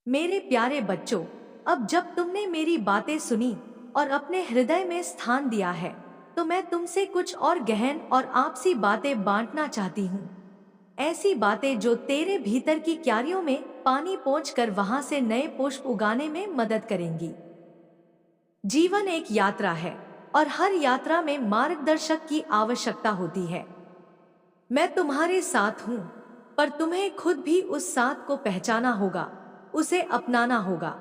मेरे प्यारे बच्चों, अब जब तुमने मेरी बातें सुनी और अपने हृदय में स्थान दिया है, तो मैं तुमसे कुछ और गहन और आपसी बातें बांटना चाहती हूँ। ऐसी बातें जो तेरे भीतर की क्यारियों में पानी पहुँचकर वहां से नए पुष्प उगाने में मदद करेंगी। जीवन एक यात्रा है और हर यात्रा में मार्गदर्शक की आवश्यकता होती है। मैं तुम्हारे साथ हूँ, पर तुम्हें खुद भी उस साथ को पहचाना होगा, उसे अपनाना होगा।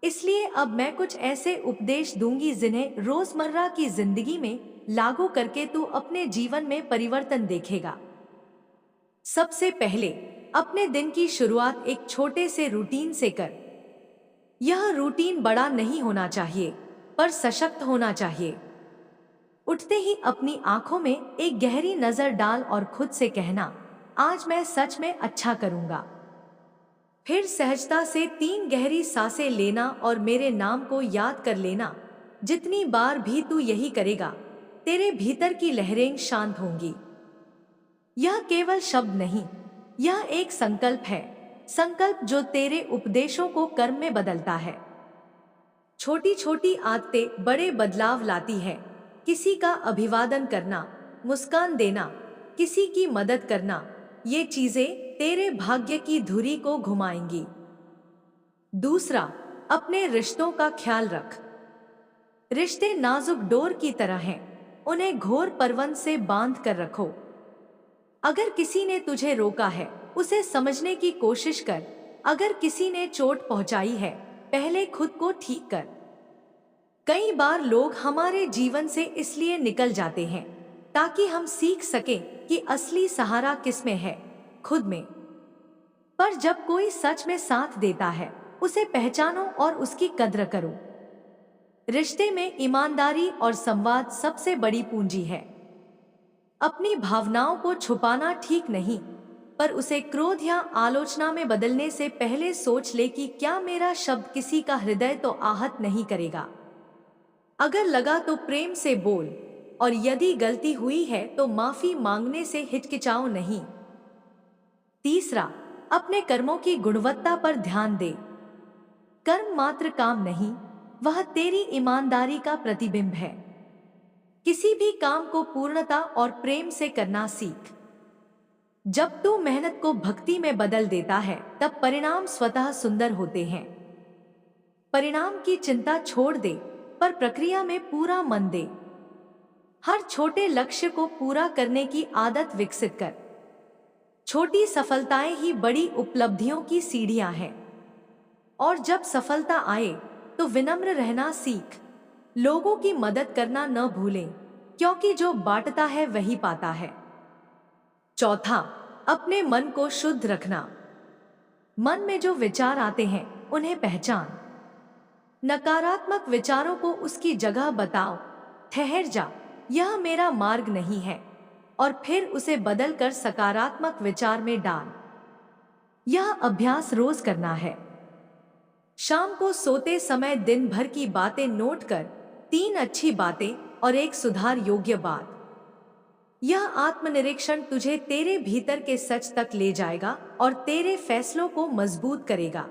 इसलिए अब मैं कुछ ऐसे उपदेश दूंगी जिन्हें रोजमर्रा की जिंदगी में लागू करके तू अपने जीवन में परिवर्तन देखेगा। सबसे पहले, अपने दिन की शुरुआत एक छोटे से रूटीन से कर। यह रूटीन बड़ा नहीं होना चाहिए, पर सशक्त होना चाहिए। उठते ही अपनी आंखों में एक गहरी नजर डाल और खुद से कहना, आज मैं सच में अच्छा करूंगा। फिर सहजता से 3 गहरी सांसें लेना और मेरे नाम को याद कर लेना। जितनी बार भी तू यही करेगा, तेरे भीतर की लहरें शांत होंगी। यह केवल शब्द नहीं, यह एक संकल्प है। संकल्प जो तेरे उपदेशों को कर्म में बदलता है। छोटी छोटी आदतें बड़े बदलाव लाती है। किसी का अभिवादन करना, मुस्कान देना, किसी की मदद करना, ये चीजें तेरे भाग्य की धुरी को घुमाएंगी। दूसरा, अपने रिश्तों का ख्याल रख। रिश्ते नाजुक डोर की तरह हैं, उन्हें घोर परवंत से बांध कर रखो। अगर किसी ने तुझे रोका है, उसे समझने की कोशिश कर। अगर किसी ने चोट पहुंचाई है, पहले खुद को ठीक कर। कई बार लोग हमारे जीवन से इसलिए निकल जाते हैं ताकि हम सीख सकें कि असली सहारा किसमें है, खुद में। पर जब कोई सच में साथ देता है, उसे पहचानो और उसकी कद्र करो। रिश्ते में ईमानदारी और संवाद सबसे बड़ी पूंजी है। अपनी भावनाओं को छुपाना ठीक नहीं, पर उसे क्रोध या आलोचना में बदलने से पहले सोच ले कि क्या मेरा शब्द किसी का हृदय तो आहत नहीं करेगा। अगर लगा तो प्रेम से बोल, और यदि गलती हुई है तो माफी मांगने से हिचकिचाओ नहीं। तीसरा, अपने कर्मों की गुणवत्ता पर ध्यान दे। कर्म मात्र काम नहीं, वह तेरी ईमानदारी का प्रतिबिंब है। किसी भी काम को पूर्णता और प्रेम से करना सीख। जब तू मेहनत को भक्ति में बदल देता है, तब परिणाम स्वतः सुंदर होते हैं। परिणाम की चिंता छोड़ दे, पर प्रक्रिया में पूरा मन दे। हर छोटे लक्ष्य को पूरा करने की आदत विकसित कर। छोटी सफलताएं ही बड़ी उपलब्धियों की सीढ़ियां हैं। और जब सफलता आए तो विनम्र रहना सीख। लोगों की मदद करना न भूलें, क्योंकि जो बांटता है वही पाता है। चौथा, अपने मन को शुद्ध रखना। मन में जो विचार आते हैं, उन्हें पहचान। नकारात्मक विचारों को उसकी जगह बताओ। ठहर जा, यह मेरा मार्ग नहीं है, और फिर उसे बदलकर सकारात्मक विचार में डाल। यह अभ्यास रोज करना है। शाम को सोते समय दिन भर की बातें नोट कर, 3 अच्छी बातें और 1 सुधार योग्य बात। यह आत्मनिरीक्षण तुझे तेरे भीतर के सच तक ले जाएगा और तेरे फैसलों को मजबूत करेगा।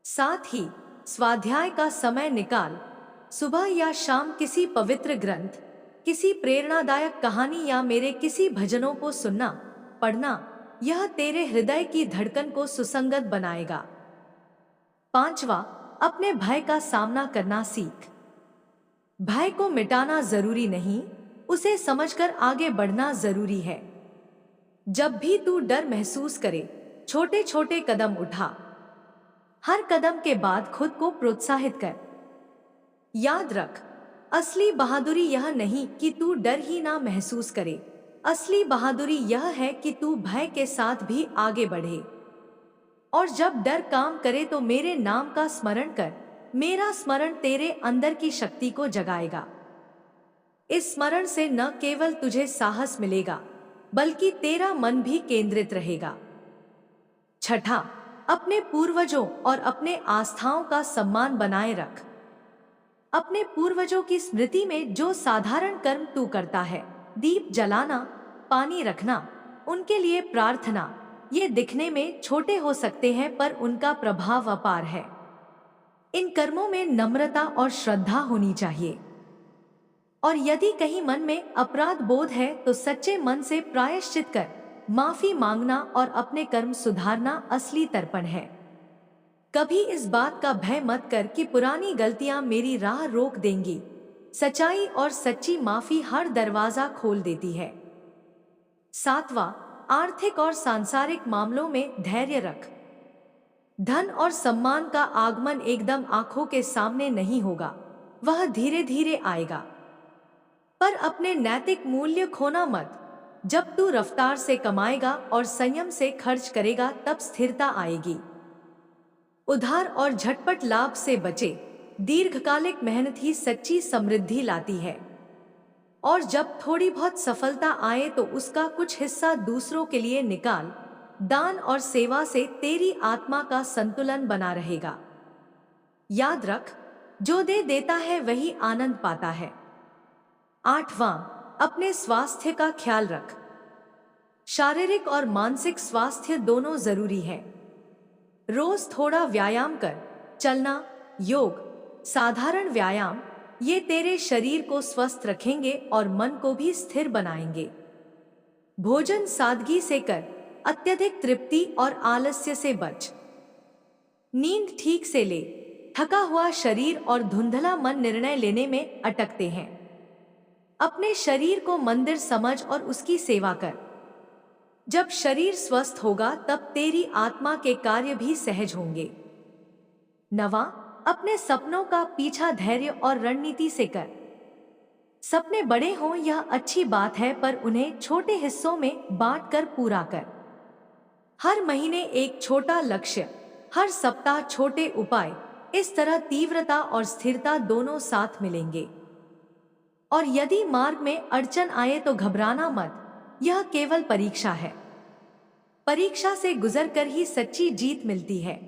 साथ ही स्वाध्याय का समय निकाल। सुबह या शाम किसी पवित्र ग्रंथ, किसी प्रेरणादायक कहानी या मेरे किसी भजनों को सुनना, पढ़ना, यह तेरे हृदय की धड़कन को सुसंगत बनाएगा। पांचवा, अपने भय का सामना करना सीख। भय को मिटाना जरूरी नहीं, उसे समझकर आगे बढ़ना जरूरी है। जब भी तू डर महसूस करे, छोटे छोटे कदम उठा। हर कदम के बाद खुद को प्रोत्साहित कर। याद रख, असली बहादुरी यह नहीं कि तू डर ही ना महसूस करे। असली बहादुरी यह है कि तू भय के साथ भी आगे बढ़े। और जब डर काम करे तो मेरे नाम का स्मरण कर। मेरा स्मरण तेरे अंदर की शक्ति को जगाएगा। इस स्मरण से न केवल तुझे साहस मिलेगा, बल्कि तेरा मन भी केंद्रित रहेगा। छठा, अपने पूर्वजों और अपने आस्थाओं का सम्मान बनाए रख। अपने पूर्वजों की स्मृति में जो साधारण कर्म तू करता है, दीप जलाना, पानी रखना, उनके लिए प्रार्थना, ये दिखने में छोटे हो सकते हैं पर उनका प्रभाव अपार है। इन कर्मों में नम्रता और श्रद्धा होनी चाहिए। और यदि कहीं मन में अपराध बोध है तो सच्चे मन से प्रायश्चित कर माफी मांगना और अपने कर्म सुधारना असली तर्पण है। कभी इस बात का भय मत कर कि पुरानी गलतियां मेरी राह रोक देंगी। सच्चाई और सच्ची माफी हर दरवाजा खोल देती है। 7वां, आर्थिक और सांसारिक मामलों में धैर्य रख। धन और सम्मान का आगमन एकदम आंखों के सामने नहीं होगा, वह धीरे धीरे आएगा। पर अपने नैतिक मूल्य खोना मत। जब तू रफ्तार से कमाएगा और संयम से खर्च करेगा तब स्थिरता आएगी। उधार और झटपट लाभ से बचे। दीर्घकालिक मेहनत ही सच्ची समृद्धि लाती है। और जब थोड़ी बहुत सफलता आए तो उसका कुछ हिस्सा दूसरों के लिए निकाल। दान और सेवा से तेरी आत्मा का संतुलन बना रहेगा। याद रख, जो दे देता है वही आनंद पाता है। 8वां, अपने स्वास्थ्य का ख्याल रख। शारीरिक और मानसिक स्वास्थ्य दोनों जरूरी है। रोज थोड़ा व्यायाम कर, चलना, योग, साधारण व्यायाम, ये तेरे शरीर को स्वस्थ रखेंगे और मन को भी स्थिर बनाएंगे। भोजन सादगी से कर, अत्यधिक तृप्ति और आलस्य से बच। नींद ठीक से ले। थका हुआ शरीर और धुंधला मन निर्णय लेने में अटकते हैं। अपने शरीर को मंदिर समझ और उसकी सेवा कर। जब शरीर स्वस्थ होगा तब तेरी आत्मा के कार्य भी सहज होंगे। 9वां, अपने सपनों का पीछा धैर्य और रणनीति से कर। सपने बड़े हों यह अच्छी बात है पर उन्हें छोटे हिस्सों में बांटकर पूरा कर। हर महीने एक छोटा लक्ष्य, हर सप्ताह छोटे उपाय, इस तरह तीव्रता और स्थिरता दोनों साथ मिलेंगे। और यदि मार्ग में अड़चन आए तो घबराना मत, यह केवल परीक्षा है। परीक्षा से गुजरकर ही सच्ची जीत मिलती है।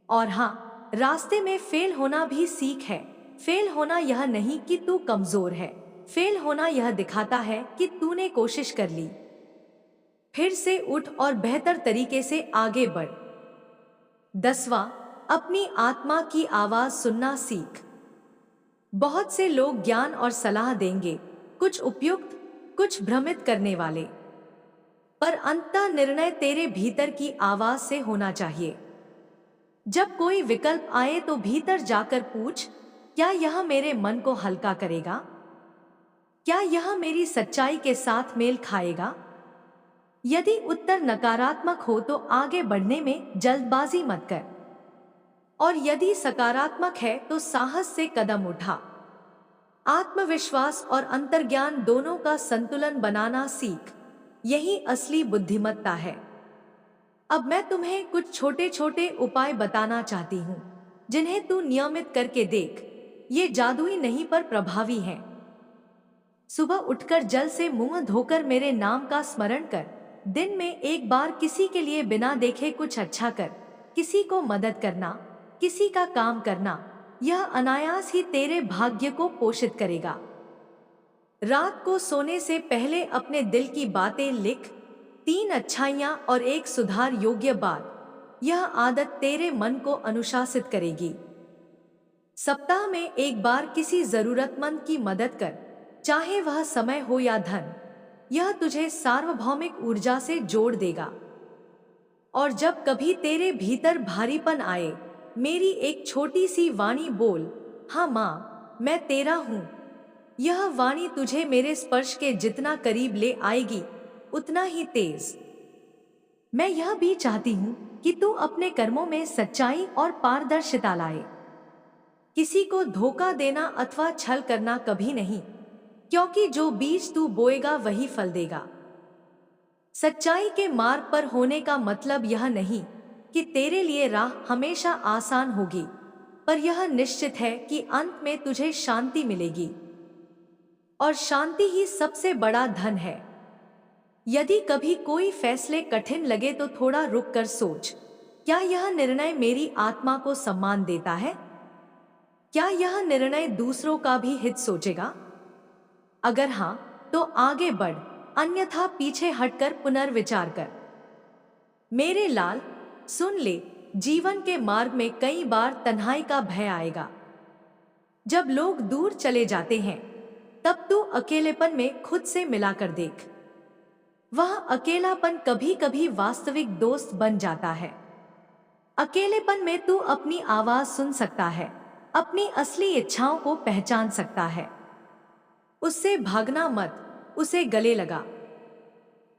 और हाँ, रास्ते में फेल होना भी सीख है। फेल होना यह नहीं कि तू कमजोर है, फेल होना यह दिखाता है कि तूने कोशिश कर ली। फिर से उठ और बेहतर तरीके से आगे बढ़। 10वां, अपनी आत्मा की आवाज सुनना सीख। बहुत से लोग ज्ञान और सलाह देंगे, कुछ उपयुक्त, कुछ भ्रमित करने वाले, पर अंततः निर्णय तेरे भीतर की आवाज से होना चाहिए। जब कोई विकल्प आए तो भीतर जाकर पूछ, क्या यह मेरे मन को हल्का करेगा? क्या यह मेरी सच्चाई के साथ मेल खाएगा? यदि उत्तर नकारात्मक हो तो आगे बढ़ने में जल्दबाजी मत कर, और यदि सकारात्मक है तो साहस से कदम उठा। आत्मविश्वास और अंतर्ज्ञान दोनों का संतुलन बनाना सीख, यही असली बुद्धिमत्ता है। अब मैं तुम्हें कुछ छोटे छोटे उपाय बताना चाहती हूँ जिन्हें तू नियमित करके देख। ये जादुई नहीं पर प्रभावी हैं। सुबह उठकर जल से मुंह धोकर मेरे नाम का स्मरण कर। दिन में एक बार किसी के लिए बिना देखे कुछ अच्छा कर। किसी को मदद करना, किसी का काम करना, यह अनायास ही तेरे भाग्य को पोषित करेगा। रात को सोने से पहले अपने दिल की बातें लिख। 3 अच्छाइयाँ और 1 सुधार योग्य बात। यह आदत तेरे मन को अनुशासित करेगी। सप्ताह में एक बार किसी जरूरतमंद की मदद कर, चाहे वह समय हो या धन। यह तुझे सार्वभौमिक ऊर्जा से जोड़ देगा। और जब कभी तेरे भीतर भारीपन आए, मेरी एक छोटी सी वाणी बोल, हाँ माँ, मैं तेरा हूँ। यह वाणी तुझे मेरे स्पर्श के जितना करीब ले आएगी, उतना ही तेज। मैं यह भी चाहती हूँ कि तू अपने कर्मों में सच्चाई और पारदर्शिता लाए। किसी को धोखा देना अथवा छल करना कभी नहीं, क्योंकि जो बीज तू बोएगा वही फल देगा। सच्चाई के मार्ग पर होने का मतलब यह नहीं कि तेरे लिए राह हमेशा आसान होगी, पर यह निश्चित है कि अंत में तुझे शांति मिलेगी। और शांति ही सबसे बड़ा धन है। यदि कभी कोई फैसले कठिन लगे तो थोड़ा रुक कर सोच, क्या यह निर्णय मेरी आत्मा को सम्मान देता है? क्या यह निर्णय दूसरों का भी हित सोचेगा? अगर हाँ, तो आगे बढ़, अन्यथा पीछे हटकर पुनर्विचार कर। मेरे लाल, सुन ले, जीवन के मार्ग में कई बार तन्हाई का भय आएगा। जब लोग दूर चले जाते हैं, तब तू अकेलेपन में खुद से मिलाकर देख। वह अकेलापन कभी कभी वास्तविक दोस्त बन जाता है। अकेलेपन में तू अपनी आवाज सुन सकता है, अपनी असली इच्छाओं को पहचान सकता है। उससे भागना मत, उसे गले लगा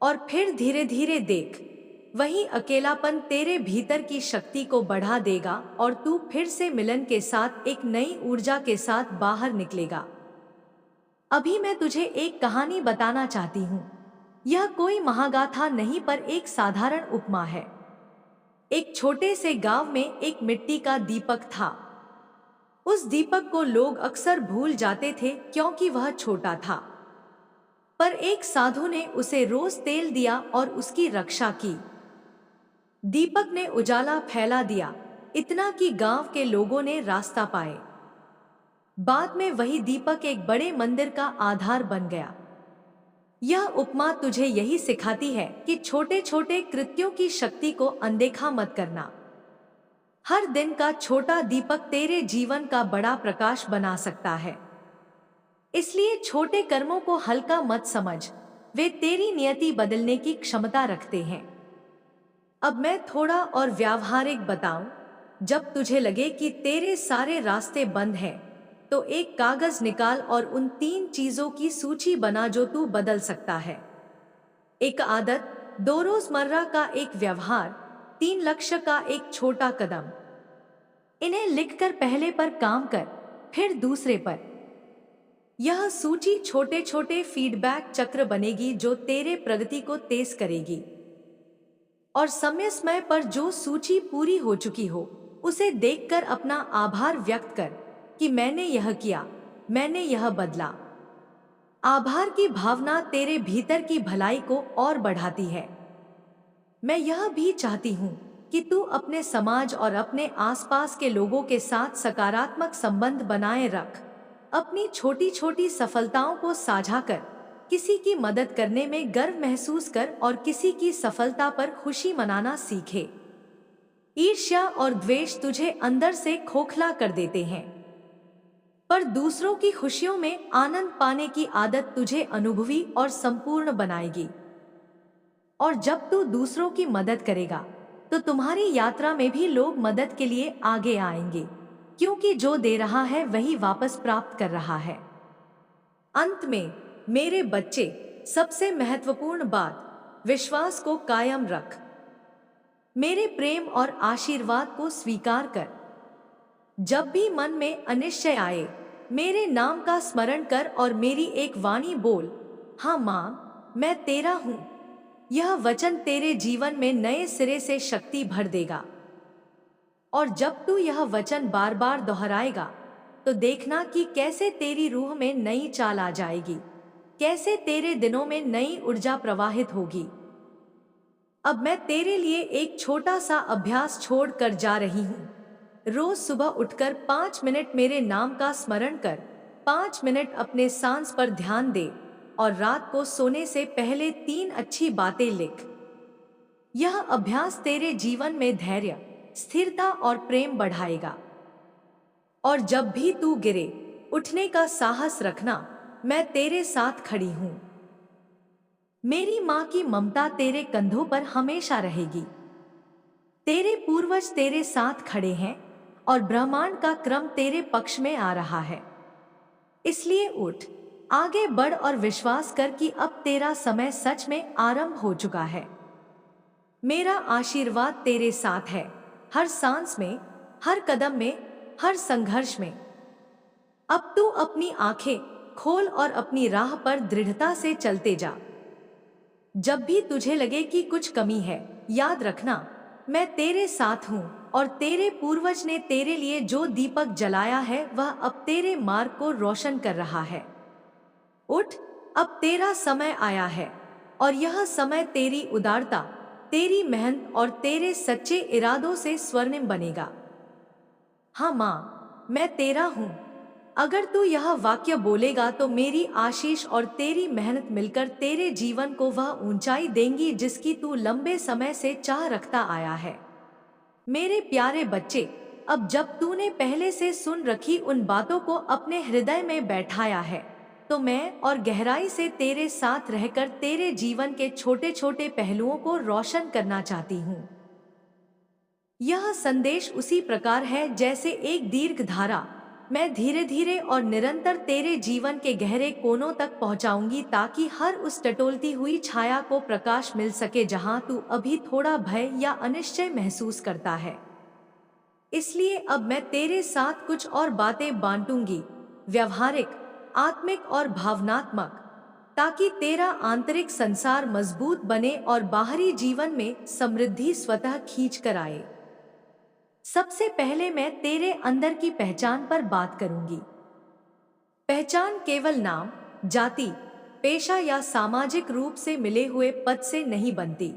और फिर धीरे धीरे देख। वही अकेलापन तेरे भीतर की शक्ति को बढ़ा देगा और तू फिर से मिलन के साथ एक नई ऊर्जा के साथ बाहर निकलेगा। अभी मैं तुझे एक कहानी बताना चाहती हूँ। यह कोई महागाथा नहीं, पर एक साधारण उपमा है। एक छोटे से गांव में एक मिट्टी का दीपक था। उस दीपक को लोग अक्सर भूल जाते थे क्योंकि वह छोटा था। पर एक साधु ने उसे रोज तेल दिया और उसकी रक्षा की। दीपक ने उजाला फैला दिया, इतना कि गांव के लोगों ने रास्ता पाए। बाद में वही दीपक एक बड़े मंदिर का आधार बन गया। यह उपमा तुझे यही सिखाती है कि छोटे छोटे कृत्यों की शक्ति को अनदेखा मत करना। हर दिन का छोटा दीपक तेरे जीवन का बड़ा प्रकाश बना सकता है। इसलिए छोटे कर्मों को हल्का मत समझ, वे तेरी नियति बदलने की क्षमता रखते हैं। अब मैं थोड़ा और व्यावहारिक बताऊं। जब तुझे लगे कि तेरे सारे रास्ते बंद हैं, तो एक कागज निकाल और उन 3 चीजों की सूची बना जो तू बदल सकता है। एक आदत, 2 रोजमर्रा का एक व्यवहार, 3 लक्ष्य का एक छोटा कदम। इन्हें लिखकर पहले पर काम कर, फिर दूसरे पर। यह सूची छोटे छोटे फीडबैक चक्र बनेगी जो तेरे प्रगति को तेज करेगी। और समय समय पर जो सूची पूरी हो चुकी हो, उसे देखकर अपना आभार व्यक्त कर कि मैंने यह किया, मैंने यह बदला। आभार की भावना तेरे भीतर की भलाई को और बढ़ाती है। मैं यह भी चाहती हूँ कि तू अपने समाज और अपने आसपास के लोगों के साथ सकारात्मक संबंध बनाए रख। अपनी छोटी छोटी सफलताओं को साझा कर, किसी की मदद करने में गर्व महसूस कर और किसी की सफलता पर खुशी मनाना सीखे। ईर्ष्या और द्वेष तुझे अंदर से खोखला कर देते हैं, पर दूसरों की खुशियों में आनंद पाने की आदत तुझे अनुभवी और संपूर्ण बनाएगी। और जब तू दूसरों की मदद करेगा, तो तुम्हारी यात्रा में भी लोग मदद के लिए आगे आएंगे, क्योंकि जो दे रहा है वही वापस प्राप्त कर रहा है। अंत में मेरे बच्चे, सबसे महत्वपूर्ण बात, विश्वास को कायम रख। मेरे प्रेम और आशीर्वाद को स्वीकार कर। जब भी मन में अनिश्चय आए, मेरे नाम का स्मरण कर और मेरी एक वाणी बोल, हाँ मां, मैं तेरा हूं। यह वचन तेरे जीवन में नए सिरे से शक्ति भर देगा। और जब तू यह वचन बार बार दोहराएगा, तो देखना कि कैसे तेरी रूह में नई चाल आ जाएगी, कैसे तेरे दिनों में नई ऊर्जा प्रवाहित होगी। अब मैं तेरे लिए एक छोटा सा अभ्यास छोड़ कर जा रही हूँ। रोज सुबह उठकर 5 मिनट मेरे नाम का स्मरण कर, 5 मिनट अपने सांस पर ध्यान दे और रात को सोने से पहले 3 अच्छी बातें लिख। यह अभ्यास तेरे जीवन में धैर्य, स्थिरता और प्रेम बढ़ाएगा। और जब भी तू गिरे, उठने का साहस रखना, मैं तेरे साथ खड़ी हूं। मेरी मां की ममता तेरे कंधों पर हमेशा रहेगी। तेरे पूर्वज तेरे साथ खड़े हैं और ब्रह्मांड का क्रम तेरे पक्ष में आ रहा है। इसलिए उठ, आगे बढ़ और विश्वास कर कि अब तेरा समय सच में आरंभ हो चुका है। मेरा आशीर्वाद तेरे साथ है, हर सांस में, हर कदम में, हर संघर्ष में। अब तू अपनी आंखें खोल और अपनी राह पर दृढ़ता से चलते जा। जब भी तुझे लगे कि कुछ कमी है, याद रखना, मैं तेरे साथ हूं और तेरे पूर्वज ने तेरे लिए जो दीपक जलाया है वह अब तेरे मार्ग को रोशन कर रहा है। उठ, अब तेरा समय आया है और यह समय तेरी उदारता, तेरी मेहनत और तेरे सच्चे इरादों से स्वर्णिम बनेगा। हाँ मां, मैं तेरा हूं। अगर तू यह वाक्य बोलेगा तो मेरी आशीष और तेरी मेहनत मिलकर तेरे जीवन को वह ऊंचाई देंगी जिसकी तू लंबे समय से चाह रखता आया है। मेरे प्यारे बच्चे, अब जब तूने पहले से सुन रखी उन बातों को अपने हृदय में बैठाया है, तो मैं और गहराई से तेरे साथ रहकर तेरे जीवन के छोटे छोटे पहलुओं को रोशन करना चाहती हूँ। यह संदेश उसी प्रकार है जैसे एक दीर्घ धारा। मैं धीरे धीरे और निरंतर तेरे जीवन के गहरे कोनों तक पहुंचाऊंगी ताकि हर उस टटोलती हुई छाया को प्रकाश मिल सके जहां तू अभी थोड़ा भय या अनिश्चय महसूस करता है। इसलिए अब मैं तेरे साथ कुछ और बातें बांटूंगी, व्यवहारिक, आत्मिक और भावनात्मक, ताकि तेरा आंतरिक संसार मजबूत बने और बाहरी जीवन में समृद्धि स्वतः खींच कर आए। सबसे पहले मैं तेरे अंदर की पहचान पर बात करूंगी। पहचान केवल नाम, जाति, पेशा या सामाजिक रूप से मिले हुए पद से नहीं बनती।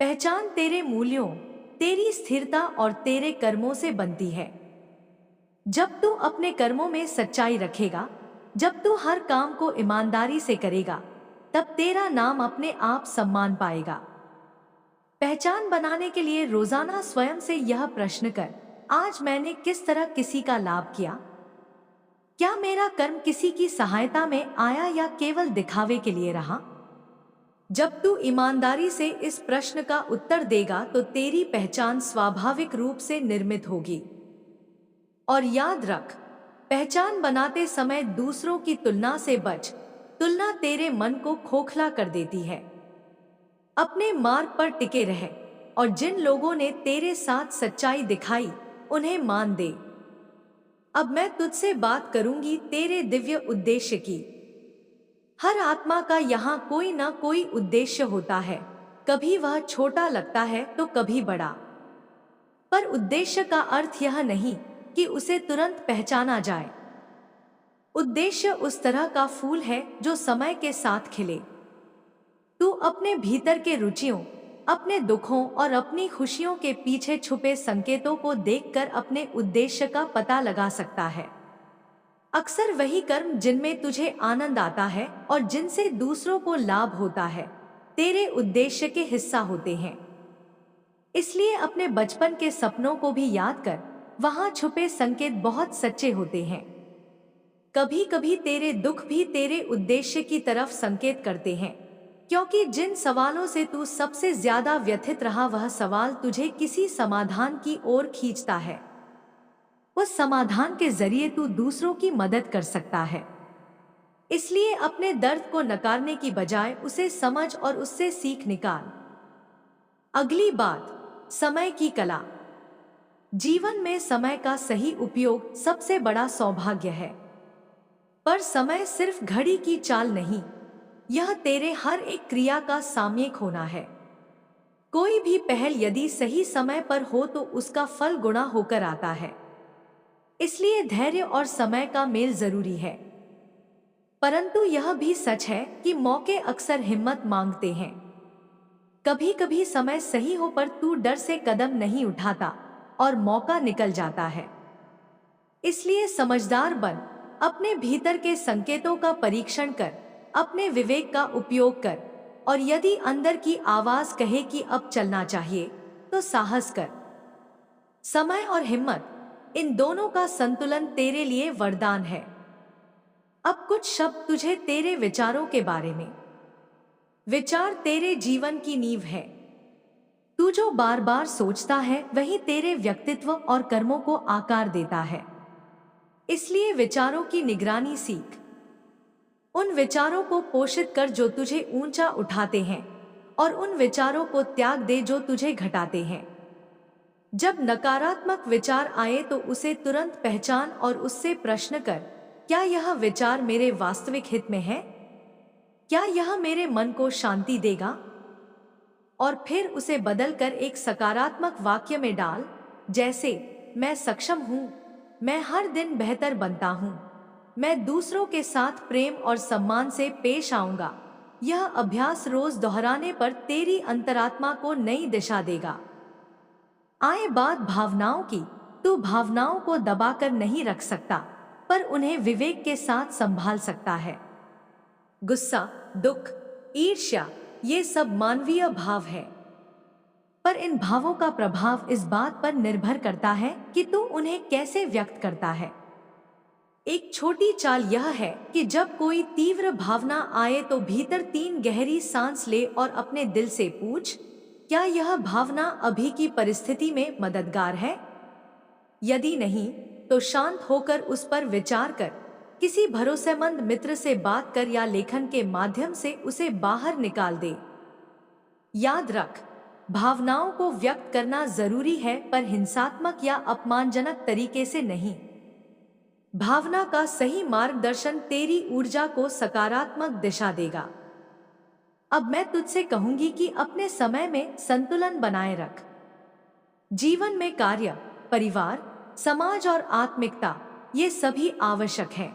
पहचान तेरे मूल्यों, तेरी स्थिरता और तेरे कर्मों से बनती है। जब तू अपने कर्मों में सच्चाई रखेगा, जब तू हर काम को ईमानदारी से करेगा, तब तेरा नाम अपने आप सम्मान पाएगा। पहचान बनाने के लिए रोजाना स्वयं से यह प्रश्न कर, आज मैंने किस तरह किसी का लाभ किया? क्या मेरा कर्म किसी की सहायता में आया या केवल दिखावे के लिए रहा? जब तू ईमानदारी से इस प्रश्न का उत्तर देगा तो तेरी पहचान स्वाभाविक रूप से निर्मित होगी। और याद रख, पहचान बनाते समय दूसरों की तुलना से बच। तुलना तेरे मन को खोखला कर देती है। अपने मार्ग पर टिके रहे और जिन लोगों ने तेरे साथ सच्चाई दिखाई उन्हें मान दे। अब मैं तुझसे बात करूंगी तेरे दिव्य उद्देश्य की। हर आत्मा का यहाँ कोई ना कोई उद्देश्य होता है, कभी वह छोटा लगता है तो कभी बड़ा। पर उद्देश्य का अर्थ यह नहीं कि उसे तुरंत पहचाना जाए। उद्देश्य उस तरह का फूल है जो समय के साथ खिले। तू अपने भीतर के रुचियों, अपने दुखों और अपनी खुशियों के पीछे छुपे संकेतों को देखकर अपने उद्देश्य का पता लगा सकता है। अक्सर वही कर्म जिनमें तुझे आनंद आता है और जिनसे दूसरों को लाभ होता है, तेरे उद्देश्य के हिस्सा होते हैं। इसलिए अपने बचपन के सपनों को भी याद कर, वहां छुपे संकेत बहुत सच्चे होते हैं। कभी कभी तेरे दुख भी तेरे उद्देश्य की तरफ संकेत करते हैं, क्योंकि जिन सवालों से तू सबसे ज्यादा व्यथित रहा वह सवाल तुझे किसी समाधान की ओर खींचता है। उस समाधान के जरिए तू दूसरों की मदद कर सकता है। इसलिए अपने दर्द को नकारने की बजाय उसे समझ और उससे सीख निकाल। अगली बात, समय की कला। जीवन में समय का सही उपयोग सबसे बड़ा सौभाग्य है। पर समय सिर्फ घड़ी की चाल नहीं, यह तेरे हर एक क्रिया का सामयिक होना है। कोई भी पहल यदि सही समय पर हो तो उसका फल गुणा होकर आता है। इसलिए धैर्य और समय का मेल जरूरी है। परंतु यह भी सच है कि मौके अक्सर हिम्मत मांगते हैं। कभी कभी समय सही हो पर तू डर से कदम नहीं उठाता और मौका निकल जाता है। इसलिए समझदार बन, अपने भीतर के संकेतों का परीक्षण कर, अपने विवेक का उपयोग कर, और यदि अंदर की आवाज कहे कि अब चलना चाहिए तो साहस कर। समय और हिम्मत, इन दोनों का संतुलन तेरे लिए वरदान है। अब कुछ शब्द तुझे तेरे विचारों के बारे में। विचार तेरे जीवन की नींव है। तू जो बार बार सोचता है वही तेरे व्यक्तित्व और कर्मों को आकार देता है। इसलिए विचारों की निगरानी सीख। उन विचारों को पोषित कर जो तुझे ऊंचा उठाते हैं और उन विचारों को त्याग दे जो तुझे घटाते हैं। जब नकारात्मक विचार आए तो उसे तुरंत पहचान और उससे प्रश्न कर, क्या यह विचार मेरे वास्तविक हित में है? क्या यह मेरे मन को शांति देगा? और फिर उसे बदलकर एक सकारात्मक वाक्य में डाल, जैसे मैं सक्षम हूं, मैं हर दिन बेहतर बनता हूं, मैं दूसरों के साथ प्रेम और सम्मान से पेश आऊंगा। यह अभ्यास रोज दोहराने पर तेरी अंतरात्मा को नई दिशा देगा। आए बात भावनाओं की, तू भावनाओं को दबाकर नहीं रख सकता। पर उन्हें विवेक के साथ संभाल सकता है। गुस्सा, दुख, ईर्ष्या, ये सब मानवीय भाव है, पर इन भावों का प्रभाव इस बात पर निर्भर करता है कि तू उन्हें कैसे व्यक्त करता है। एक छोटी चाल यह है कि जब कोई तीव्र भावना आए तो भीतर 3 गहरी सांस ले और अपने दिल से पूछ, क्या यह भावना अभी की परिस्थिति में मददगार है? यदि नहीं, तो शांत होकर उस पर विचार कर, किसी भरोसेमंद मित्र से बात कर या लेखन के माध्यम से उसे बाहर निकाल दे। याद रख, भावनाओं को व्यक्त करना जरूरी है, पर हिंसात्मक या अपमानजनक तरीके से नहीं। भावना का सही मार्गदर्शन तेरी ऊर्जा को सकारात्मक दिशा देगा। अब मैं तुझसे कहूंगी कि अपने समय में संतुलन बनाए रख। जीवन में कार्य, परिवार, समाज और आत्मिकता, ये सभी आवश्यक हैं,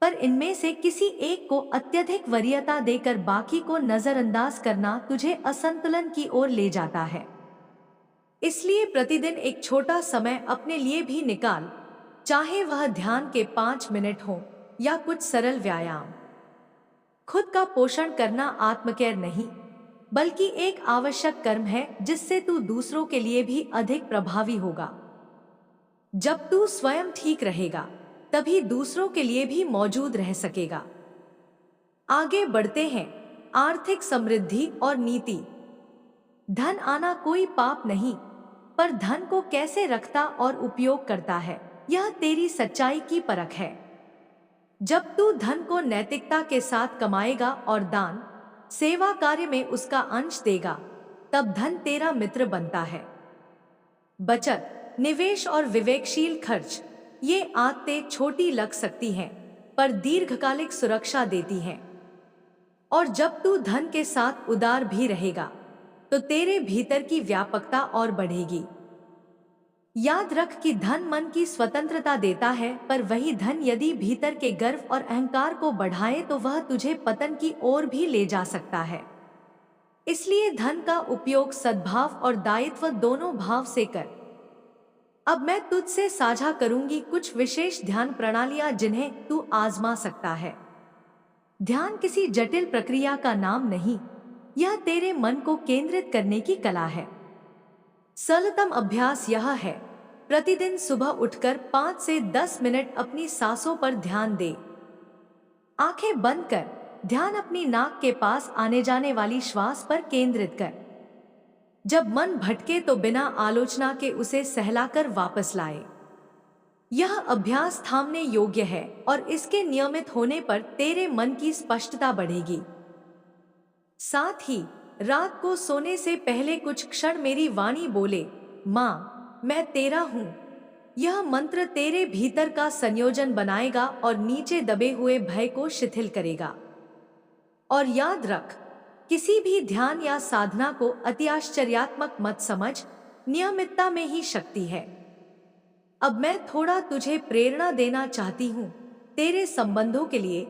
पर इनमें से किसी एक को अत्यधिक वरीयता देकर बाकी को नजरअंदाज करना तुझे असंतुलन की ओर ले जाता है। इसलिए प्रतिदिन एक छोटा समय अपने लिए भी निकाल, चाहे वह ध्यान के 5 मिनट हो या कुछ सरल व्यायाम। खुद का पोषण करना आत्मकेयर नहीं, बल्कि एक आवश्यक कर्म है जिससे तू दूसरों के लिए भी अधिक प्रभावी होगा। जब तू स्वयं ठीक रहेगा, तभी दूसरों के लिए भी मौजूद रह सकेगा। आगे बढ़ते हैं। आर्थिक समृद्धि और नीति। धन आना कोई पाप नहीं, पर धन को कैसे रखता और उपयोग करता है, यह तेरी सच्चाई की परख है। जब तू धन को नैतिकता के साथ कमाएगा और दान, सेवा कार्य में उसका अंश देगा, तब धन तेरा मित्र बनता है। बचत, निवेश और विवेकशील खर्च, ये आदतें छोटी लग सकती हैं, पर दीर्घकालिक सुरक्षा देती हैं। और जब तू धन के साथ उदार भी रहेगा, तो तेरे भीतर की व्यापकता और बढ़ेगी। याद रख कि धन मन की स्वतंत्रता देता है, पर वही धन यदि भीतर के गर्व और अहंकार को बढ़ाए तो वह तुझे पतन की ओर भी ले जा सकता है। इसलिए धन का उपयोग सद्भाव और दायित्व दोनों भाव से कर। अब मैं तुझसे साझा करूंगी कुछ विशेष ध्यान प्रणालियां जिन्हें तू आजमा सकता है। ध्यान किसी जटिल प्रक्रिया का नाम नहीं, यह तेरे मन को केंद्रित करने की कला है। सरलतम अभ्यास यह है, प्रतिदिन सुबह उठकर 5 से 10 मिनट अपनी सांसों पर ध्यान दे। आंखें बंद कर ध्यान अपनी नाक के पास आने जाने वाली श्वास पर केंद्रित कर। जब मन भटके तो बिना आलोचना के उसे सहलाकर वापस लाए। यह अभ्यास थामने योग्य है और इसके नियमित होने पर तेरे मन की स्पष्टता बढ़ेगी। साथ ही रात को सोने से पहले कुछ क्षण मेरी वाणी बोले, माँ, मैं तेरा हूँ। यह मंत्र तेरे भीतर का संयोजन बनाएगा और नीचे दबे हुए भय को शिथिल करेगा। और याद रख, किसी भी ध्यान या साधना को अत्याश्चर्यात्मक मत समझ, नियमितता में ही शक्ति है। अब मैं थोड़ा तुझे प्रेरणा देना चाहती हूँ, तेरे संबंधों के लिए,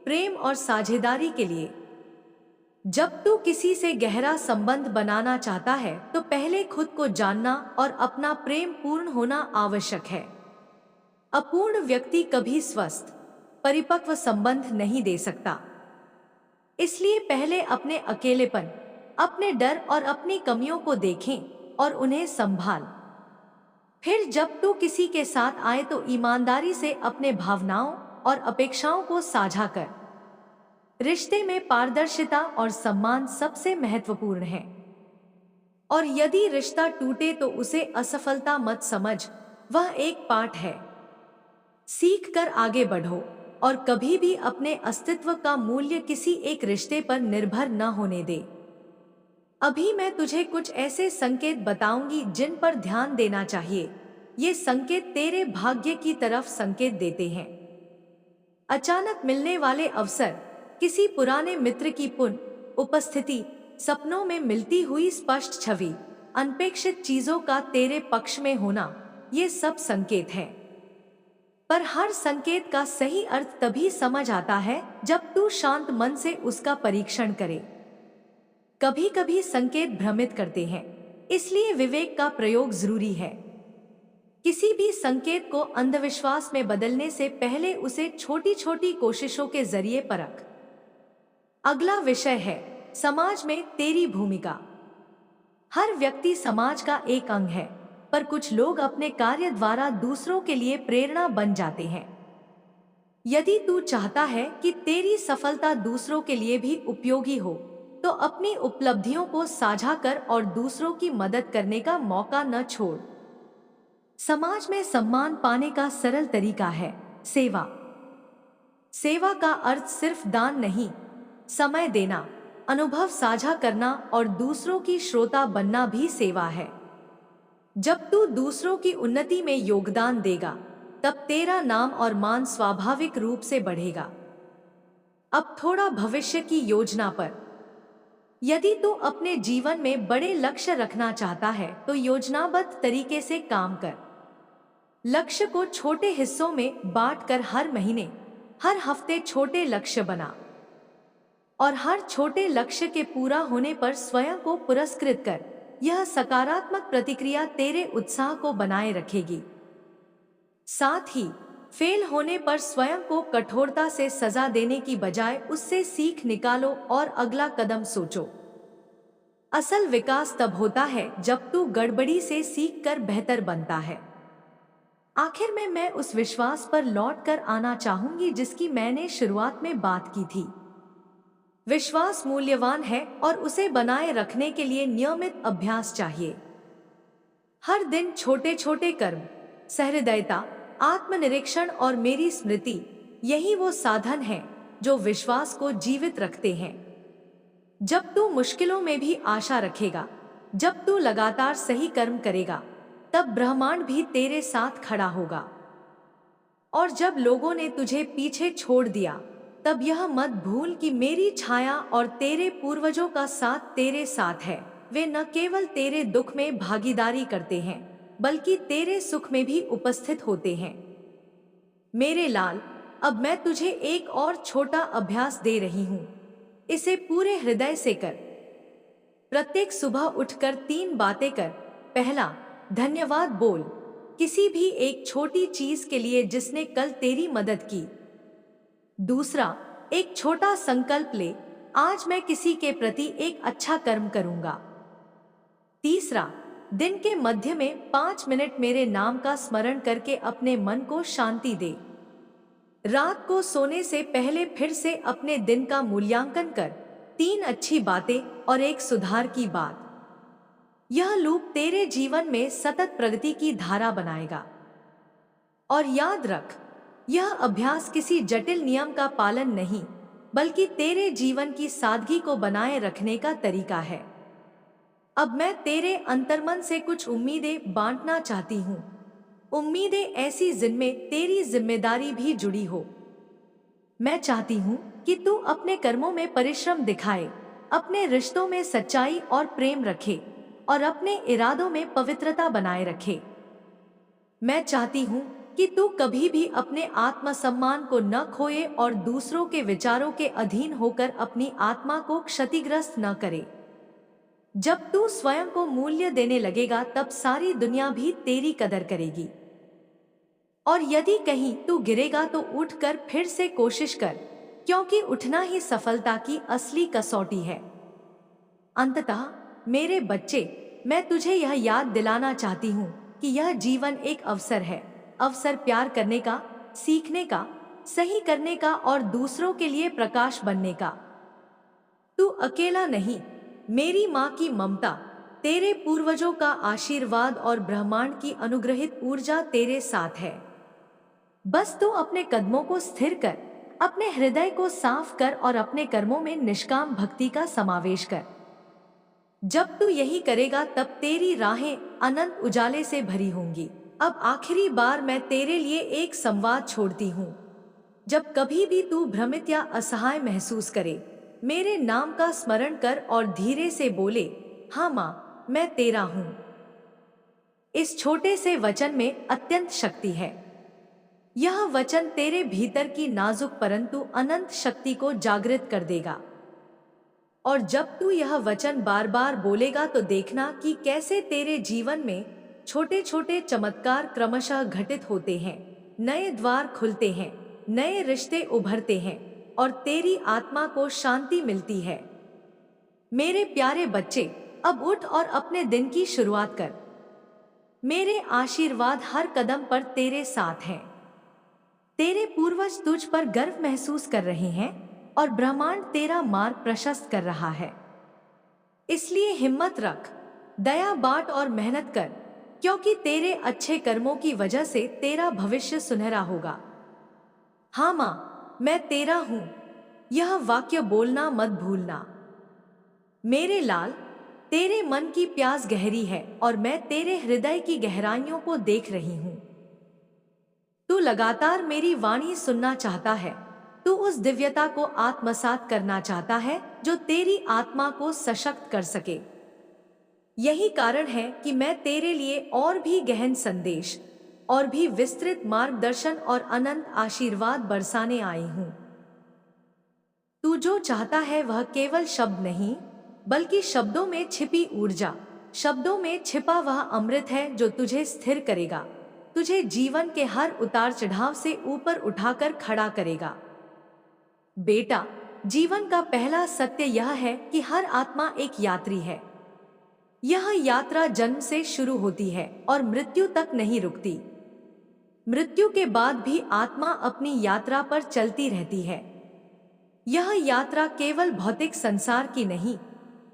प्रेम और साझेदारी के लिए। जब तू किसी से गहरा संबंध बनाना चाहता है, तो पहले खुद को जानना और अपना प्रेम पूर्ण होना आवश्यक है। अपूर्ण व्यक्ति कभी स्वस्थ, परिपक्व संबंध नहीं दे सकता। इसलिए पहले अपने अकेलेपन, अपने डर और अपनी कमियों को देखें और उन्हें संभाल। फिर जब तू किसी के साथ आए तो ईमानदारी से अपने भावनाओं और अपेक्षाओं को साझा कर। रिश्ते में पारदर्शिता और सम्मान सबसे महत्वपूर्ण है। और यदि रिश्ता टूटे तो उसे असफलता मत समझ, वह एक पाठ है। सीख कर आगे बढ़ो और कभी भी अपने अस्तित्व का मूल्य किसी एक रिश्ते पर निर्भर न होने दे। अभी मैं तुझे कुछ ऐसे संकेत बताऊंगी जिन पर ध्यान देना चाहिए। ये संकेत तेरे भाग्य की तरफ संकेत देते हैं। अचानक मिलने वाले अवसर, किसी पुराने मित्र की पुनः उपस्थिति, सपनों में मिलती हुई स्पष्ट छवि, अनपेक्षित चीजों का तेरे पक्ष में होना, ये सब संकेत हैं। पर हर संकेत का सही अर्थ तभी समझ आता है जब तू शांत मन से उसका परीक्षण करे। कभी कभी संकेत भ्रमित करते हैं, इसलिए विवेक का प्रयोग जरूरी है। किसी भी संकेत को अंधविश्वास में बदलने से पहले उसे छोटी छोटी कोशिशों के जरिए परख। अगला विषय है समाज में तेरी भूमिका। हर व्यक्ति समाज का एक अंग है, पर कुछ लोग अपने कार्य द्वारा दूसरों के लिए प्रेरणा बन जाते हैं। यदि तू चाहता है कि तेरी सफलता दूसरों के लिए भी उपयोगी हो, तो अपनी उपलब्धियों को साझा कर और दूसरों की मदद करने का मौका न छोड़। समाज में सम्मान पाने का सरल तरीका है सेवा। सेवा का अर्थ सिर्फ दान नहीं, समय देना, अनुभव साझा करना और दूसरों की श्रोता बनना भी सेवा है। जब तू दूसरों की उन्नति में योगदान देगा, तब तेरा नाम और मान स्वाभाविक रूप से बढ़ेगा। अब थोड़ा भविष्य की योजना पर। यदि तू अपने जीवन में बड़े लक्ष्य रखना चाहता है, तो योजनाबद्ध तरीके से काम कर। लक्ष्य को छोटे हिस्सों में बांटकर हर महीने, हर हफ्ते छोटे लक्ष्य बना और हर छोटे लक्ष्य के पूरा होने पर स्वयं को पुरस्कृत कर। यह सकारात्मक प्रतिक्रिया तेरे उत्साह को बनाए रखेगी। साथ ही फेल होने पर स्वयं को कठोरता से सजा देने की बजाय उससे सीख निकालो और अगला कदम सोचो। असल विकास तब होता है जब तू गड़बड़ी से सीखकर बेहतर बनता है। आखिर में मैं उस विश्वास पर लौट कर आना चाहूंगी जिसकी मैंने शुरुआत में बात की थी। विश्वास मूल्यवान है और उसे बनाए रखने के लिए नियमित अभ्यास चाहिए। हर दिन छोटे छोटे कर्म, सहृदयता, आत्मनिरीक्षण और मेरी स्मृति, यही वो साधन हैं जो विश्वास को जीवित रखते हैं। जब तू मुश्किलों में भी आशा रखेगा, जब तू लगातार सही कर्म करेगा, तब ब्रह्मांड भी तेरे साथ खड़ा होगा। और जब लोगों ने तुझे पीछे छोड़ दिया, तब यह मत भूल कि मेरी छाया और तेरे पूर्वजों का साथ तेरे साथ है। वे न केवल तेरे दुख में भागीदारी करते हैं, बल्कि तेरे सुख में भी उपस्थित होते हैं। मेरे लाल, अब मैं तुझे एक और छोटा अभ्यास दे रही हूं। इसे पूरे हृदय से कर। प्रत्येक सुबह उठकर 3 बातें कर। पहला, धन्यवाद बोल, किसी भी एक छोटी चीज के लिए जिसने कल तेरी मदद की। दूसरा, एक छोटा संकल्प ले, आज मैं किसी के प्रति एक अच्छा कर्म करूंगा। तीसरा, दिन के मध्य में 5 मिनट मेरे नाम का स्मरण करके अपने मन को शांति दे। रात को सोने से पहले फिर से अपने दिन का मूल्यांकन कर, 3 अच्छी बातें और एक सुधार की बात। यह लूप तेरे जीवन में सतत प्रगति की धारा बनाएगा। और याद रख, यह अभ्यास किसी जटिल नियम का पालन नहीं, बल्कि तेरे जीवन की सादगी को बनाए रखने का तरीका है। अब मैं तेरे अंतर्मन से कुछ उम्मीदें बांटना चाहती हूँ। उम्मीदें ऐसी जिनमें तेरी जिम्मेदारी भी जुड़ी हो। मैं चाहती हूँ कि तू अपने कर्मों में परिश्रम दिखाए, अपने रिश्तों में सच्चाई और प्रेम रखे और अपने इरादों में पवित्रता बनाए रखे। मैं चाहती हूँ कि तू कभी भी अपने आत्मसम्मान को न खोए और दूसरों के विचारों के अधीन होकर अपनी आत्मा को क्षतिग्रस्त न करे। जब तू स्वयं को मूल्य देने लगेगा, तब सारी दुनिया भी तेरी कदर करेगी। और यदि कहीं तू गिरेगा तो उठकर फिर से कोशिश कर, क्योंकि उठना ही सफलता की असली कसौटी है। अंततः मेरे बच्चे, मैं तुझे यह याद दिलाना चाहती हूँ कि यह जीवन एक अवसर है। अवसर प्यार करने का, सीखने का, सही करने का और दूसरों के लिए प्रकाश बनने का। तू अकेला नहीं, मेरी माँ की ममता, तेरे पूर्वजों का आशीर्वाद और ब्रह्मांड की अनुग्रहित ऊर्जा तेरे साथ है। बस तू अपने कदमों को स्थिर कर, अपने हृदय को साफ कर और अपने कर्मों में निष्काम भक्ति का समावेश कर। जब तू यही करेगा, तब तेरी राहें अनंत उजाले से भरी होंगी। अब आखिरी बार मैं तेरे लिए एक संवाद छोड़ती हूँ। जब कभी भी तू भ्रमित या असहाय महसूस करे, मेरे नाम का स्मरण कर और धीरे से बोले, हाँ माँ, मैं तेरा हूँ। इस छोटे से वचन में अत्यंत शक्ति है। यह वचन तेरे भीतर की नाजुक परंतु अनंत शक्ति को जागृत कर देगा। और जब तू यह वचन बार बार बोलेगा, तो देखना कि कैसे तेरे जीवन में छोटे छोटे चमत्कार क्रमशः घटित होते हैं, नए द्वार खुलते हैं, नए रिश्ते उभरते हैं और तेरी आत्मा को शांति मिलती है। मेरे प्यारे बच्चे, अब उठ और अपने दिन की शुरुआत कर। मेरे आशीर्वाद हर कदम पर तेरे साथ हैं। तेरे पूर्वज तुझ पर गर्व महसूस कर रहे हैं और ब्रह्मांड तेरा मार्ग प्रशस्त कर रहा है। इसलिए हिम्मत रख, दया बांट और मेहनत कर, क्योंकि तेरे अच्छे कर्मों की वजह से तेरा भविष्य सुनहरा होगा। हाँ माँ, मैं तेरा हूं, यह वाक्य बोलना मत भूलना। मेरे लाल, तेरे मन की प्यास गहरी है और मैं तेरे हृदय की गहराइयों को देख रही हूं। तू लगातार मेरी वाणी सुनना चाहता है, तू उस दिव्यता को आत्मसात करना चाहता है जो तेरी आत्मा को सशक्त कर सके। यही कारण है कि मैं तेरे लिए और भी गहन संदेश और भी विस्तृत मार्गदर्शन और अनंत आशीर्वाद बरसाने आई हूं। तू जो चाहता है वह केवल शब्द नहीं, बल्कि शब्दों में छिपी ऊर्जा, शब्दों में छिपा वह अमृत है जो तुझे स्थिर करेगा, तुझे जीवन के हर उतार चढ़ाव से ऊपर उठाकर खड़ा करेगा। बेटा, जीवन का पहला सत्य यह है कि हर आत्मा एक यात्री है। यह यात्रा जन्म से शुरू होती है और मृत्यु तक नहीं रुकती। मृत्यु के बाद भी आत्मा अपनी यात्रा पर चलती रहती है। यह यात्रा केवल भौतिक संसार की नहीं,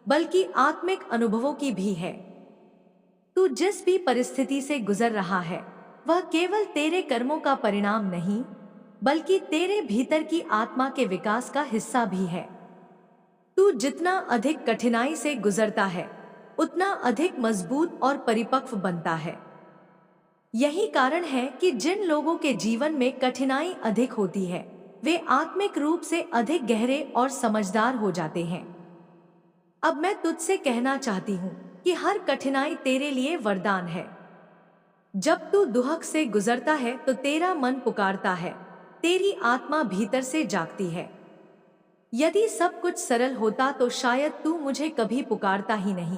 बल्कि आत्मिक अनुभवों की भी है। तू जिस भी परिस्थिति से गुजर रहा है, वह केवल तेरे कर्मों का परिणाम नहीं, बल्कि तेरे भीतर की आत्मा के विकास का हिस्सा भी है। तू जितना अधिक कठिनाई से गुजरता है, उतना अधिक मजबूत और परिपक्व बनता है। यही कारण है कि जिन लोगों के जीवन में कठिनाई अधिक होती है, वे आत्मिक रूप से अधिक गहरे और समझदार हो जाते हैं। अब मैं तुझसे कहना चाहती हूँ कि हर कठिनाई तेरे लिए वरदान है। जब तू दुहक से गुजरता है तो तेरा मन पुकारता है, तेरी आत्मा भीतर से जागती है। यदि सब कुछ सरल होता तो शायद तू मुझे कभी पुकारता ही नहीं।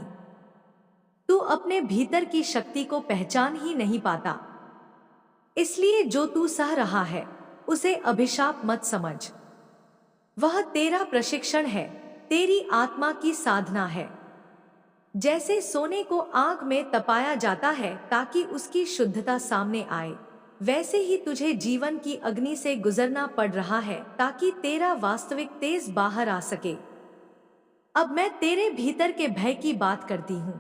तू अपने भीतर की शक्ति को पहचान ही नहीं पाता। इसलिए जो तू सह रहा है, उसे अभिशाप मत समझ। वह तेरा प्रशिक्षण है, तेरी आत्मा की साधना है। जैसे सोने को आग में तपाया जाता है ताकि उसकी शुद्धता सामने आए, वैसे ही तुझे जीवन की अग्नि से गुजरना पड़ रहा है ताकि तेरा वास्तविक तेज बाहर आ सके। अब मैं तेरे भीतर के भय की बात करती हूँ।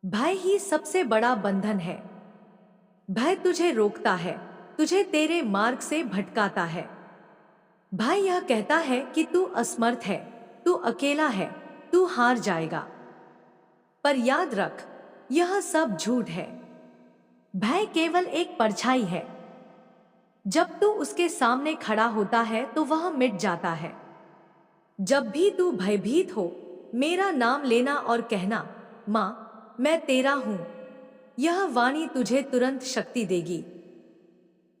भय ही सबसे बड़ा बंधन है। भय तुझे रोकता है, तुझे तेरे मार्ग से भटकाता है। भय यह कहता है कि तू असमर्थ है, तू अकेला है, तू हार जाएगा। पर याद रख, यह सब झूठ है। भय केवल एक परछाई है। जब तू उसके सामने खड़ा होता है तो वह मिट जाता है। जब भी तू भयभीत हो, मेरा नाम लेना और कहना, माँ, मैं तेरा हूं। यह वाणी तुझे तुरंत शक्ति देगी।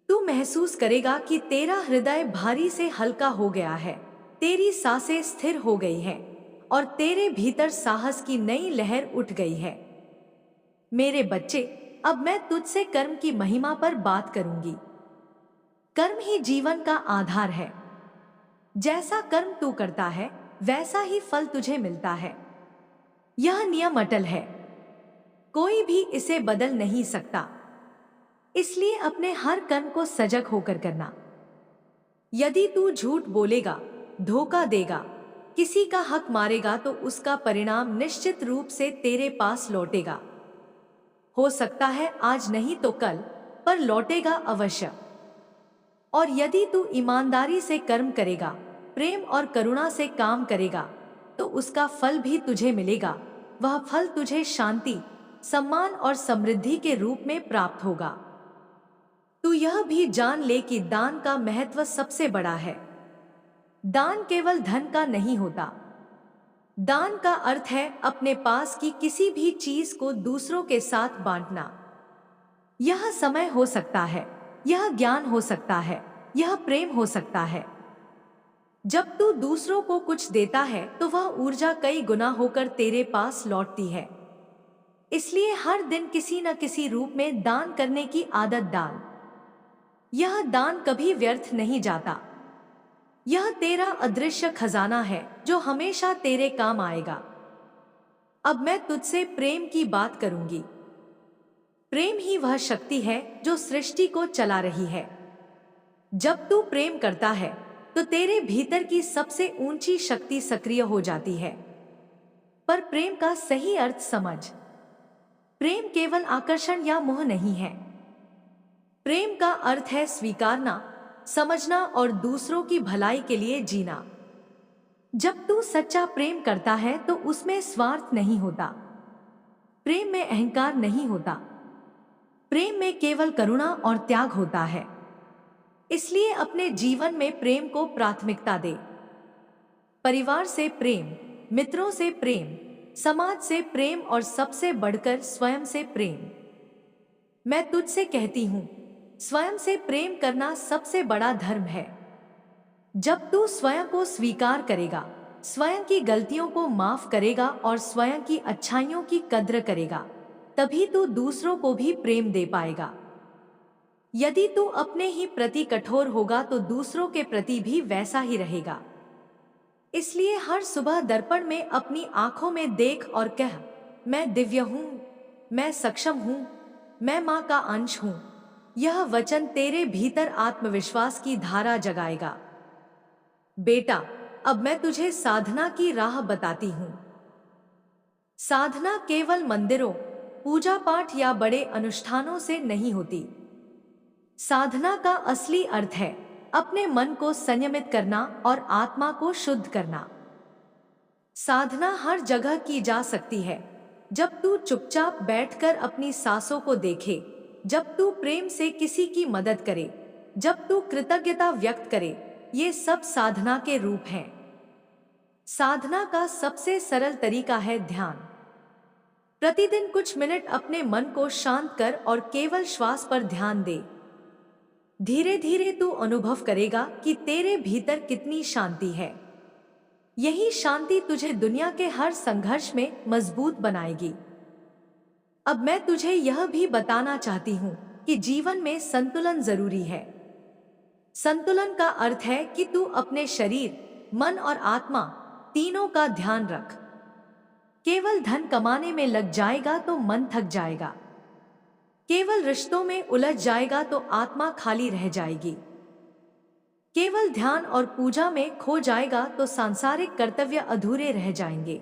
तू महसूस करेगा कि तेरा हृदय भारी से हल्का हो गया है, तेरी सांसें स्थिर हो गई हैं और तेरे भीतर साहस की नई लहर उठ गई है। मेरे बच्चे, अब मैं तुझसे कर्म की महिमा पर बात करूंगी। कर्म ही जीवन का आधार है। जैसा कर्म तू करता है, वैसा ही फल तुझे मिलता है। यह नियम अटल है, कोई भी इसे बदल नहीं सकता। इसलिए अपने हर कर्म को सजग होकर करना। यदि तू झूठ बोलेगा, धोखा देगा, किसी का हक मारेगा तो उसका परिणाम निश्चित रूप से तेरे पास लौटेगा। हो सकता है आज नहीं तो कल, पर लौटेगा अवश्य। और यदि तू ईमानदारी से कर्म करेगा, प्रेम और करुणा से काम करेगा, तो उसका फल भी तुझे मिलेगा। वह फल तुझे शांति, सम्मान और समृद्धि के रूप में प्राप्त होगा। तू यह भी जान ले कि दान का महत्व सबसे बड़ा है। दान केवल धन का नहीं होता। दान का अर्थ है अपने पास की किसी भी चीज को दूसरों के साथ बांटना। यह समय हो सकता है, यह ज्ञान हो सकता है, यह प्रेम हो सकता है। जब तू दूसरों को कुछ देता है तो वह ऊर्जा कई गुना होकर तेरे पास लौटती है। इसलिए हर दिन किसी न किसी रूप में दान करने की आदत डाल। यह दान कभी व्यर्थ नहीं जाता। यह तेरा अदृश्य खजाना है जो हमेशा तेरे काम आएगा। अब मैं तुझसे प्रेम की बात करूंगी। प्रेम ही वह शक्ति है जो सृष्टि को चला रही है। जब तू प्रेम करता है तो तेरे भीतर की सबसे ऊंची शक्ति सक्रिय हो जाती है। पर प्रेम का सही अर्थ समझ। प्रेम केवल आकर्षण या मोह नहीं है। प्रेम का अर्थ है स्वीकारना, समझना और दूसरों की भलाई के लिए जीना। जब तू सच्चा प्रेम करता है तो उसमें स्वार्थ नहीं होता। प्रेम में अहंकार नहीं होता। प्रेम में केवल करुणा और त्याग होता है। इसलिए अपने जीवन में प्रेम को प्राथमिकता दे। परिवार से प्रेम, मित्रों से प्रेम, समाज से प्रेम और सबसे बढ़कर स्वयं से प्रेम। मैं तुझसे कहती हूं, स्वयं से प्रेम करना सबसे बड़ा धर्म है। जब तू स्वयं को स्वीकार करेगा, स्वयं की गलतियों को माफ करेगा और स्वयं की अच्छाइयों की कद्र करेगा, तभी तू दूसरों को भी प्रेम दे पाएगा। यदि तू अपने ही प्रति कठोर होगा तो दूसरों के प्रति भी वैसा ही रहेगा। इसलिए हर सुबह दर्पण में अपनी आंखों में देख और कह, मैं दिव्य हूं, मैं सक्षम हूं, मैं मां का अंश हूं। यह वचन तेरे भीतर आत्मविश्वास की धारा जगाएगा। बेटा, अब मैं तुझे साधना की राह बताती हूं। साधना केवल मंदिरों, पूजा पाठ या बड़े अनुष्ठानों से नहीं होती। साधना का असली अर्थ है अपने मन को संयमित करना और आत्मा को शुद्ध करना। साधना हर जगह की जा सकती है। जब तू चुपचाप बैठकर अपनी सांसों को देखे, जब तू प्रेम से किसी की मदद करे, जब तू कृतज्ञता व्यक्त करे, ये सब साधना के रूप हैं। साधना का सबसे सरल तरीका है ध्यान। प्रतिदिन कुछ मिनट अपने मन को शांत कर और केवल श्वास पर ध्यान दे। धीरे धीरे तू अनुभव करेगा कि तेरे भीतर कितनी शांति है। यही शांति तुझे दुनिया के हर संघर्ष में मजबूत बनाएगी। अब मैं तुझे यह भी बताना चाहती हूँ कि जीवन में संतुलन जरूरी है। संतुलन का अर्थ है कि तू अपने शरीर, मन और आत्मा तीनों का ध्यान रख। केवल धन कमाने में लग जाएगा तो मन थक जाएगा। केवल रिश्तों में उलझ जाएगा तो आत्मा खाली रह जाएगी। केवल ध्यान और पूजा में खो जाएगा तो सांसारिक कर्तव्य अधूरे रह जाएंगे।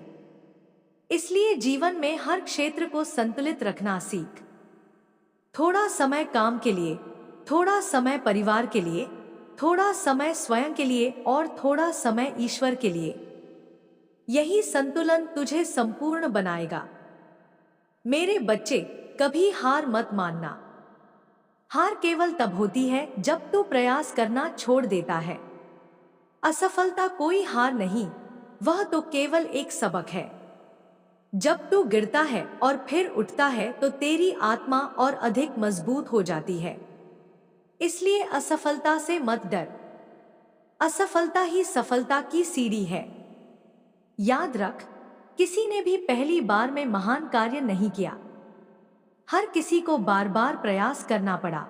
इसलिए जीवन में हर क्षेत्र को संतुलित रखना सीख। थोड़ा समय काम के लिए, थोड़ा समय परिवार के लिए, थोड़ा समय स्वयं के लिए और थोड़ा समय ईश्वर के लिए। यही संतुलन तुझे संपूर्ण बनाएगा। मेरे बच्चे, कभी हार मत मानना। हार केवल तब होती है जब तू प्रयास करना छोड़ देता है। असफलता कोई हार नहीं, वह तो केवल एक सबक है। जब तू गिरता है और फिर उठता है तो तेरी आत्मा और अधिक मजबूत हो जाती है। इसलिए असफलता से मत डर। असफलता ही सफलता की सीढ़ी है। याद रख, किसी ने भी पहली बार में महान कार्य नहीं किया। हर किसी को बार बार प्रयास करना पड़ा।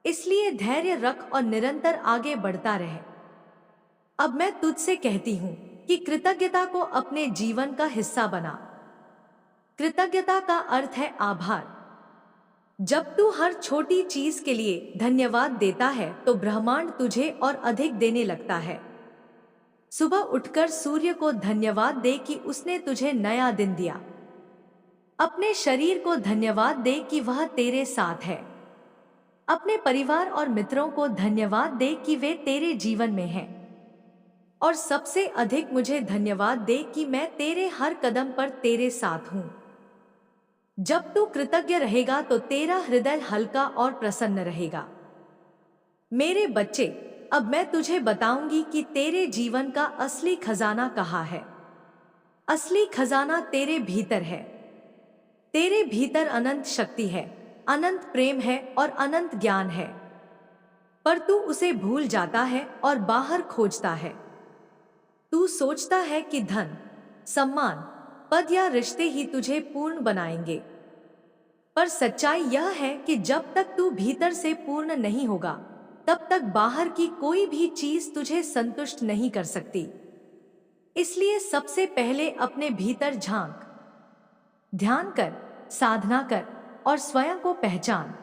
इसलिए धैर्य रख और निरंतर आगे बढ़ता रहे। अब मैं तुझसे कहती हूं कि कृतज्ञता को अपने जीवन का हिस्सा बना। कृतज्ञता का अर्थ है आभार। जब तू हर छोटी चीज के लिए धन्यवाद देता है तो ब्रह्मांड तुझे और अधिक देने लगता है। सुबह उठकर सूर्य को धन्यवाद दे कि उसने तुझे नया दिन दिया। अपने शरीर को धन्यवाद दे कि वह तेरे साथ है। अपने परिवार और मित्रों को धन्यवाद दे कि वे तेरे जीवन में हैं। और सबसे अधिक मुझे धन्यवाद दे कि मैं तेरे हर कदम पर तेरे साथ हूं। जब तू कृतज्ञ रहेगा तो तेरा हृदय हल्का और प्रसन्न रहेगा। मेरे बच्चे, अब मैं तुझे बताऊंगी कि तेरे जीवन का असली खजाना कहाँ है। असली खजाना तेरे भीतर है। तेरे भीतर अनंत शक्ति है, अनंत प्रेम है और अनंत ज्ञान है। पर तू उसे भूल जाता है और बाहर खोजता है। तू सोचता है कि धन, सम्मान, पद या रिश्ते ही तुझे पूर्ण बनाएंगे। पर सच्चाई यह है कि जब तक तू भीतर से पूर्ण नहीं होगा, तब तक बाहर की कोई भी चीज तुझे संतुष्ट नहीं कर सकती। इसलिए सबसे पहले अपने भीतर झांक, ध्यान कर, साधना कर और स्वयं को पहचान।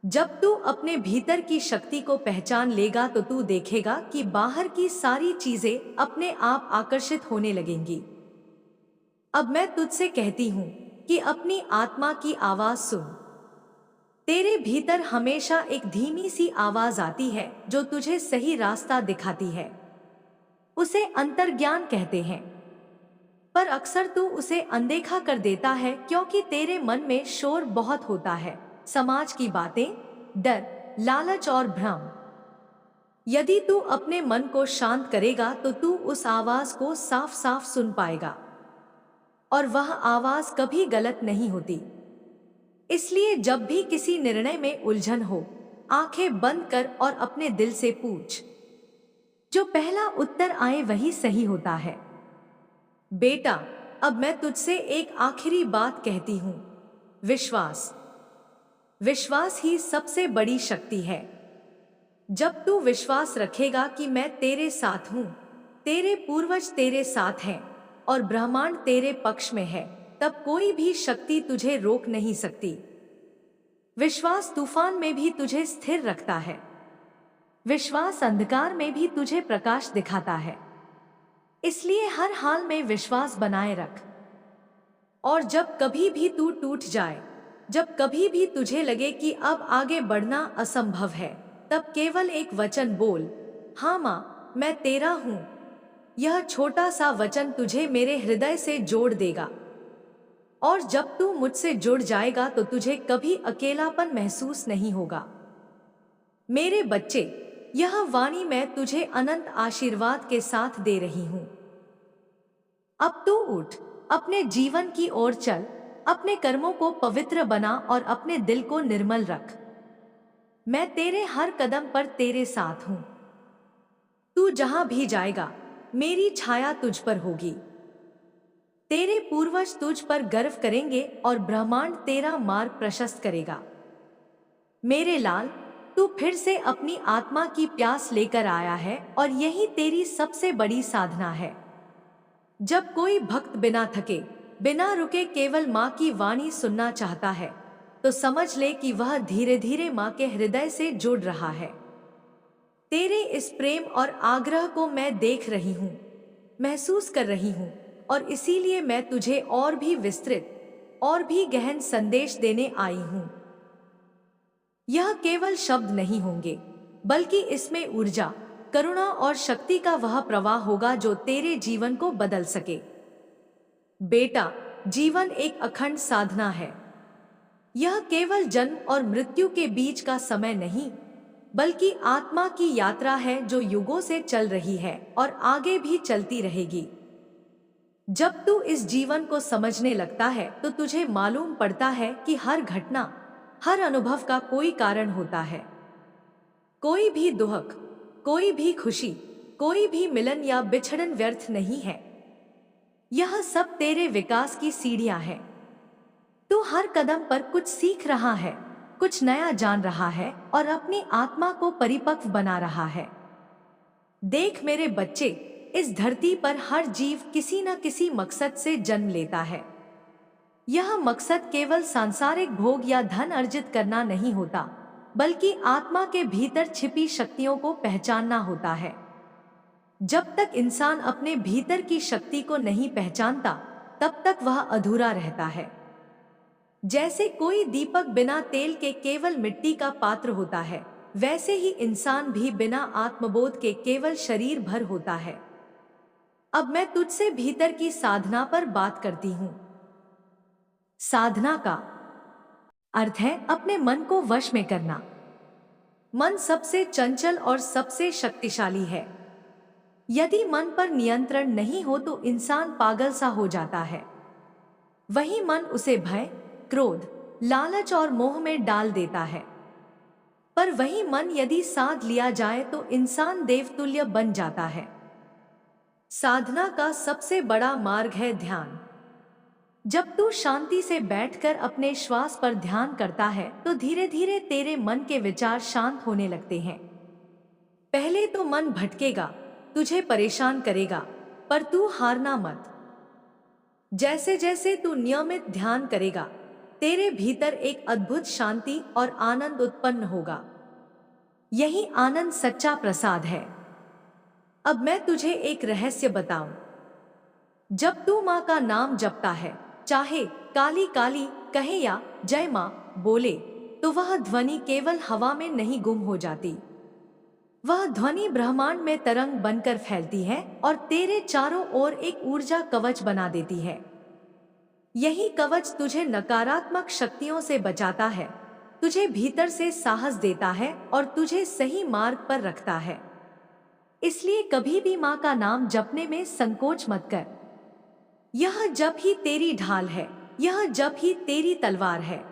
जब तू अपने भीतर की शक्ति को पहचान लेगा तो तू देखेगा कि बाहर की सारी चीजें अपने आप आकर्षित होने लगेंगी। अब मैं तुझसे कहती हूं कि अपनी आत्मा की आवाज सुन। तेरे भीतर हमेशा एक धीमी सी आवाज आती है जो तुझे सही रास्ता दिखाती है। उसे अंतर्ज्ञान कहते हैं। पर अक्सर तू उसे अनदेखा कर देता है क्योंकि तेरे मन में शोर बहुत होता है, समाज की बातें, डर, लालच और भ्रम। यदि तू अपने मन को शांत करेगा तो तू उस आवाज को साफ साफ सुन पाएगा। और वह आवाज कभी गलत नहीं होती। इसलिए जब भी किसी निर्णय में उलझन हो, आंखें बंद कर और अपने दिल से पूछ। जो पहला उत्तर आए वही सही होता है। बेटा, अब मैं तुझसे एक आखिरी बात कहती हूं। विश्वास। विश्वास ही सबसे बड़ी शक्ति है। जब तू विश्वास रखेगा कि मैं तेरे साथ हूं, तेरे पूर्वज तेरे साथ हैं और ब्रह्मांड तेरे पक्ष में है, तब कोई भी शक्ति तुझे रोक नहीं सकती। विश्वास तूफान में भी तुझे स्थिर रखता है। विश्वास अंधकार में भी तुझे प्रकाश दिखाता है। इसलिए हर हाल में विश्वास बनाए रख। और जब कभी भी तू टूट जाए, जब कभी भी तुझे लगे कि अब आगे बढ़ना असंभव है, तब केवल एक वचन बोल, हाँ माँ, मैं तेरा हूं। यह छोटा सा वचन तुझे मेरे हृदय से जोड़ देगा। और जब तू मुझसे जुड़ जाएगा तो तुझे कभी अकेलापन महसूस नहीं होगा। मेरे बच्चे, यह वाणी मैं तुझे अनंत आशीर्वाद के साथ दे रही हूं। अब तू उठ, अपने जीवन की ओर चल, अपने कर्मों को पवित्र बना और अपने दिल को निर्मल रख। मैं तेरे हर कदम पर तेरे साथ हूं। तू जहां भी जाएगा, मेरी छाया तुझ पर होगी। तेरे पूर्वज तुझ पर गर्व करेंगे और ब्रह्मांड तेरा मार्ग प्रशस्त करेगा। मेरे लाल, तू फिर से अपनी आत्मा की प्यास लेकर आया है और यही तेरी सबसे बड़ी साधना है। जब कोई भक्त बिना थके, बिना रुके केवल माँ की वाणी सुनना चाहता है, तो समझ ले कि वह धीरे धीरे माँ के हृदय से जुड़ रहा है। तेरे इस प्रेम और आग्रह को मैं देख रही हूँ, महसूस कर रही हूँ, और इसीलिए मैं तुझे और भी विस्तृत और भी गहन संदेश देने आई हूँ। यह केवल शब्द नहीं होंगे, बल्कि इसमें ऊर्जा, करुणा और शक्ति का वह प्रवाह होगा जो तेरे जीवन को बदल सके। बेटा, जीवन एक अखंड साधना है। यह केवल जन्म और मृत्यु के बीच का समय नहीं, बल्कि आत्मा की यात्रा है जो युगों से चल रही है और आगे भी चलती रहेगी। जब तू इस जीवन को समझने लगता है तो तुझे मालूम पड़ता है कि हर घटना, हर अनुभव का कोई कारण होता है। कोई भी दुख, कोई भी खुशी, कोई भी मिलन या बिछड़न व्यर्थ नहीं है। यह सब तेरे विकास की सीढ़ियां हैं। तू हर कदम पर कुछ सीख रहा है, कुछ नया जान रहा है और अपनी आत्मा को परिपक्व बना रहा है। देख मेरे बच्चे, इस धरती पर हर जीव किसी न किसी मकसद से जन्म लेता है। यह मकसद केवल सांसारिक भोग या धन अर्जित करना नहीं होता, बल्कि आत्मा के भीतर छिपी शक्तियों को पहचानना होता है। जब तक इंसान अपने भीतर की शक्ति को नहीं पहचानता, तब तक वह अधूरा रहता है। जैसे कोई दीपक बिना तेल के केवल मिट्टी का पात्र होता है, वैसे ही इंसान भी बिना आत्मबोध के केवल शरीर भर होता है। अब मैं तुझसे भीतर की साधना पर बात करती हूँ। साधना का अर्थ है अपने मन को वश में करना। मन सबसे चंचल और सबसे शक्तिशाली है। यदि मन पर नियंत्रण नहीं हो तो इंसान पागल सा हो जाता है। वही मन उसे भय, क्रोध, लालच और मोह में डाल देता है। पर वही मन यदि साध लिया जाए तो इंसान देवतुल्य बन जाता है। साधना का सबसे बड़ा मार्ग है ध्यान। जब तू शांति से बैठकर अपने श्वास पर ध्यान करता है तो धीरे धीरे तेरे मन के विचार शांत होने लगते हैं। पहले तो मन भटकेगा, तुझे परेशान करेगा, पर तू हारना मत। जैसे जैसे तू नियमित ध्यान करेगा, तेरे भीतर एक अद्भुत शांति और आनंद उत्पन्न होगा। यही आनंद सच्चा प्रसाद है। अब मैं तुझे एक रहस्य बताऊं। जब तू माँ का नाम जपता है, चाहे काली काली कहे या जय माँ बोले, तो वह ध्वनि केवल हवा में नहीं गुम हो जाती। वह ध्वनि ब्रह्मांड में तरंग बनकर फैलती है और तेरे चारों ओर एक ऊर्जा कवच बना देती है। यही कवच तुझे नकारात्मक शक्तियों से बचाता है, तुझे भीतर से साहस देता है और तुझे सही मार्ग पर रखता है। इसलिए कभी भी माँ का नाम जपने में संकोच मत कर। यह जप ही तेरी ढाल है, यह जप ही तेरी तलवार है।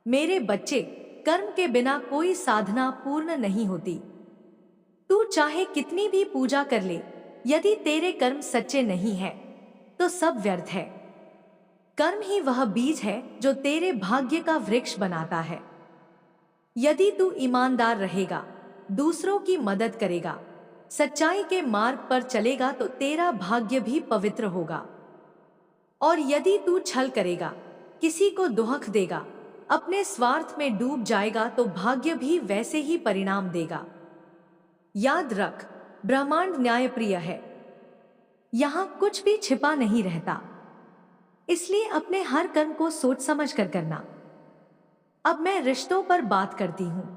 मेरे बच्चे, कर्म के बिना कोई साधना पूर्ण नहीं होती। तू चाहे कितनी भी पूजा कर ले, यदि तेरे कर्म सच्चे नहीं हैं, तो सब व्यर्थ है। कर्म ही वह बीज है जो तेरे भाग्य का वृक्ष बनाता है। यदि तू ईमानदार रहेगा, दूसरों की मदद करेगा, सच्चाई के मार्ग पर चलेगा तो तेरा भाग्य भी पवित्र होगा। और यदि तू छल करेगा, किसी को दुख देगा, अपने स्वार्थ में डूब जाएगा तो भाग्य भी वैसे ही परिणाम देगा। याद रख, ब्रह्मांड न्यायप्रिय है। यहाँ कुछ भी छिपा नहीं रहता। इसलिए अपने हर कर्म को सोच समझ कर करना। अब मैं रिश्तों पर बात करती हूँ।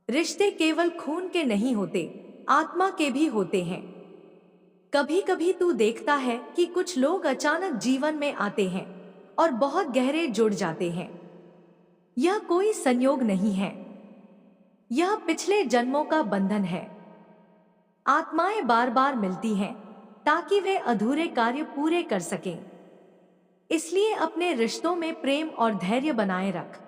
रिश्ते केवल खून के नहीं होते, आत्मा के भी होते हैं। कभी कभी तू देखता है कि कुछ लोग अचानक जीवन में आते हैं और बहुत गहरे जुड़ जाते हैं। यह कोई संयोग नहीं है, यह पिछले जन्मों का बंधन है। आत्माएं बार बार मिलती हैं ताकि वे अधूरे कार्य पूरे कर सकें। इसलिए अपने रिश्तों में प्रेम और धैर्य बनाए रख।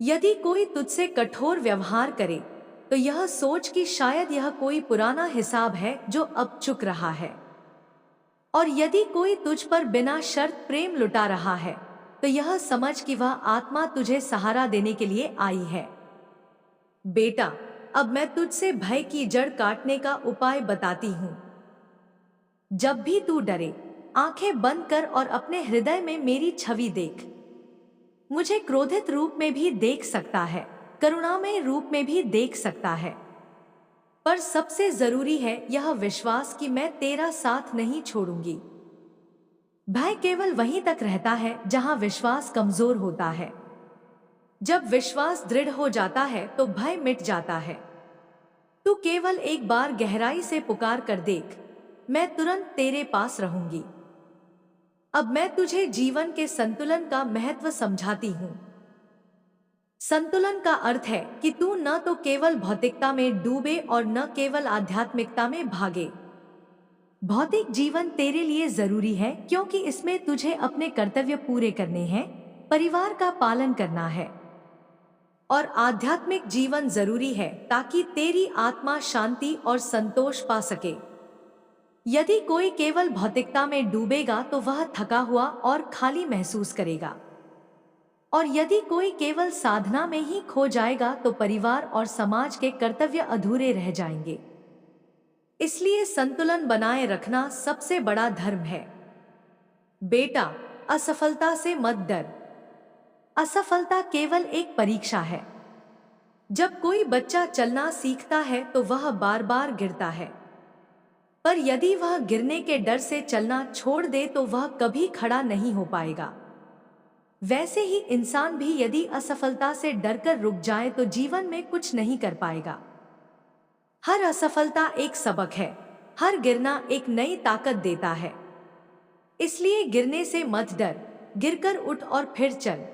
यदि कोई तुझसे कठोर व्यवहार करे तो यह सोच कि शायद यह कोई पुराना हिसाब है जो अब चुक रहा है। और यदि कोई तुझ पर बिना शर्त प्रेम लुटा रहा है तो यह समझ कि वह आत्मा तुझे सहारा देने के लिए आई है। बेटा, अब मैं तुझसे भय की जड़ काटने का उपाय बताती हूँ। जब भी तू डरे, आंखें बंद कर और अपने हृदय में मेरी छवि देख। मुझे क्रोधित रूप में भी देख सकता है, करुणामय रूप में भी देख सकता है, पर सबसे जरूरी है यह विश्वास कि मैं तेरा साथ नहीं छोड़ूंगी। भय केवल वहीं तक रहता है जहां विश्वास कमजोर होता है। जब विश्वास दृढ़ हो जाता है तो भय मिट जाता है। तू केवल एक बार गहराई से पुकार कर देख, मैं तुरंत तेरे पास रहूंगी। अब मैं तुझे जीवन के संतुलन का महत्व समझाती हूँ। संतुलन का अर्थ है कि तू न तो केवल भौतिकता में डूबे और न केवल आध्यात्मिकता में भागे। भौतिक जीवन तेरे लिए जरूरी है क्योंकि इसमें तुझे अपने कर्तव्य पूरे करने हैं, परिवार का पालन करना है। और आध्यात्मिक जीवन जरूरी है ताकि तेरी आत्मा शांति और संतोष पा सके। यदि कोई केवल भौतिकता में डूबेगा तो वह थका हुआ और खाली महसूस करेगा। और यदि कोई केवल साधना में ही खो जाएगा तो परिवार और समाज के कर्तव्य अधूरे रह जाएंगे। इसलिए संतुलन बनाए रखना सबसे बड़ा धर्म है। बेटा, असफलता से मत डर। असफलता केवल एक परीक्षा है। जब कोई बच्चा चलना सीखता है तो वह बार बार गिरता है, पर यदि वह गिरने के डर से चलना छोड़ दे तो वह कभी खड़ा नहीं हो पाएगा। वैसे ही इंसान भी यदि असफलता से डरकर रुक जाए तो जीवन में कुछ नहीं कर पाएगा। हर असफलता एक सबक है, हर गिरना एक नई ताकत देता है। इसलिए गिरने से मत डर, गिरकर उठ और फिर चल।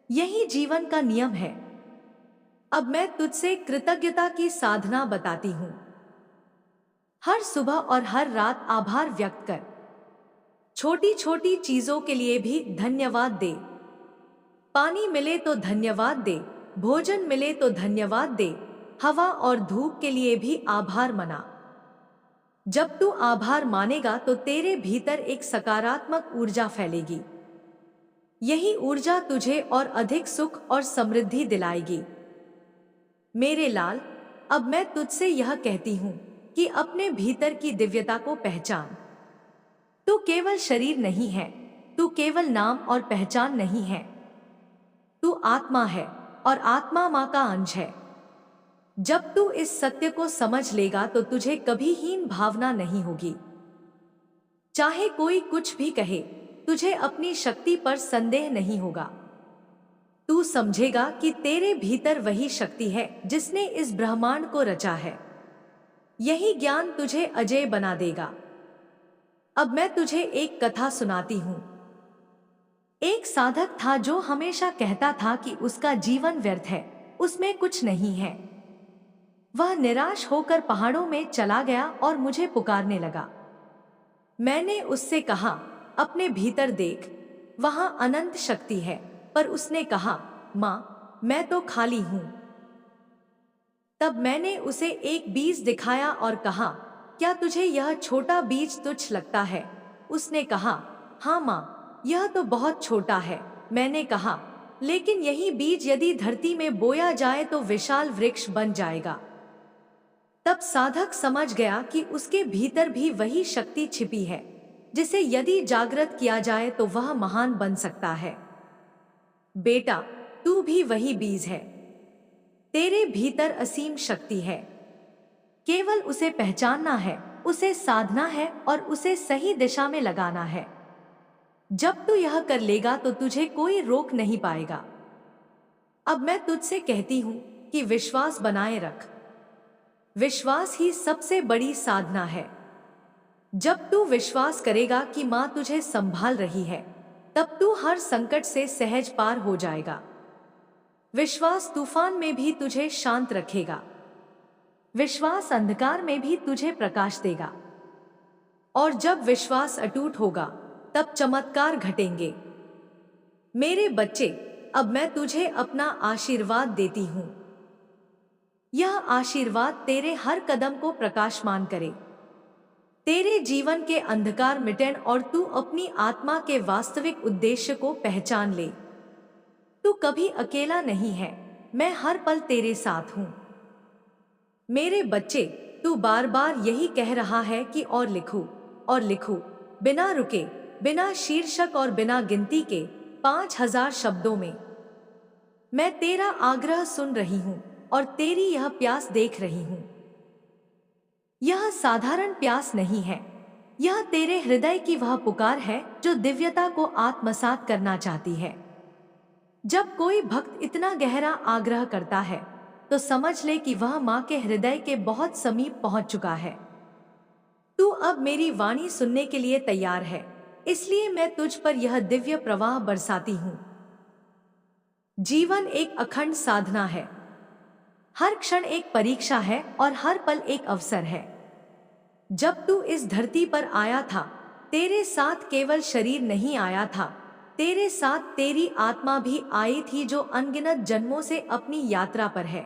यही जीवन का नियम है। अब मैं तुझसे कृतज्ञता की साधना बताती हूँ। हर सुबह और हर रात आभार व्यक्त कर। छोटी छोटी चीजों के लिए भी धन्यवाद दे। पानी मिले तो धन्यवाद दे, भोजन मिले तो धन्यवाद दे, हवा और धूप के लिए भी आभार मना। जब तू आभार मानेगा तो तेरे भीतर एक सकारात्मक ऊर्जा फैलेगी। यही ऊर्जा तुझे और अधिक सुख और समृद्धि दिलाएगी। मेरे लाल, अब मैं तुझसे यह कहती हूं कि अपने भीतर की दिव्यता को पहचान। तू केवल शरीर नहीं है, तू केवल नाम और पहचान नहीं है। तू आत्मा है और आत्मा मां का अंश है। जब तू इस सत्य को समझ लेगा तो तुझे कभी हीन भावना नहीं होगी। चाहे कोई कुछ भी कहे, तुझे अपनी शक्ति पर संदेह नहीं होगा। तू समझेगा कि तेरे भीतर वही शक्ति है जिसने इस ब्रह्मांड को रचा है। यही ज्ञान तुझे अजय बना देगा। अब मैं तुझे एक कथा सुनाती हूं। एक साधक था जो हमेशा कहता था कि उसका जीवन व्यर्थ है, उसमें कुछ नहीं है। वह निराश होकर पहाड़ों में चला गया और मुझे पुकारने लगा। मैंने उससे कहा, अपने भीतर देख, वहां अनंत शक्ति है। पर उसने कहा, मां, मैं तो खाली हूं। तब मैंने उसे एक बीज दिखाया और कहा, क्या तुझे यह छोटा बीज तुच्छ लगता है? उसने कहा, हाँ मां, यह तो बहुत छोटा है। मैंने कहा, लेकिन यही बीज यदि धरती में बोया जाए तो विशाल वृक्ष बन जाएगा। तब साधक समझ गया कि उसके भीतर भी वही शक्ति छिपी है, जिसे यदि जागृत किया जाए तो वह महान बन सकता है। बेटा, तू भी वही बीज है। तेरे भीतर असीम शक्ति है। केवल उसे पहचानना है, उसे साधना है और उसे सही दिशा में लगाना है। जब तू यह कर लेगा तो तुझे कोई रोक नहीं पाएगा। अब मैं तुझसे कहती हूं कि विश्वास बनाए रख। विश्वास ही सबसे बड़ी साधना है। जब तू विश्वास करेगा कि मां तुझे संभाल रही है, तब तू हर संकट से सहज पार हो जाएगा। विश्वास तूफान में भी तुझे शांत रखेगा। विश्वास अंधकार में भी तुझे प्रकाश देगा। और जब विश्वास अटूट होगा, तब चमत्कार घटेंगे। मेरे बच्चे, अब मैं तुझे अपना आशीर्वाद देती हूं। यह आशीर्वाद तेरे हर कदम को प्रकाशमान करे, तेरे जीवन के अंधकार मिटें और तू अपनी आत्मा के वास्तविक उद्देश्य को पहचान ले। तू कभी अकेला नहीं है, मैं हर पल तेरे साथ हूं। मेरे बच्चे, तू बार बार यही कह रहा है कि और लिखूं और लिखूं, बिना रुके, बिना शीर्षक और बिना गिनती के 5000 शब्दों में। मैं तेरा आग्रह सुन रही हूं और तेरी यह प्यास देख रही हूं। यह साधारण प्यास नहीं है, यह तेरे हृदय की वह पुकार है जो दिव्यता को आत्मसात करना चाहती है। जब कोई भक्त इतना गहरा आग्रह करता है, तो समझ ले कि वह मां के हृदय के बहुत समीप पहुंच चुका है। तू अब मेरी वाणी सुनने के लिए तैयार है, इसलिए मैं तुझ पर यह दिव्य प्रवाह बरसाती हूं। जीवन एक अखंड साधना है। हर क्षण एक परीक्षा है और हर पल एक अवसर है। जब तू इस धरती पर आया था, तेरे साथ केवल शरीर नहीं आया था, तेरे साथ तेरी आत्मा भी आई थी जो अनगिनत जन्मों से अपनी यात्रा पर है।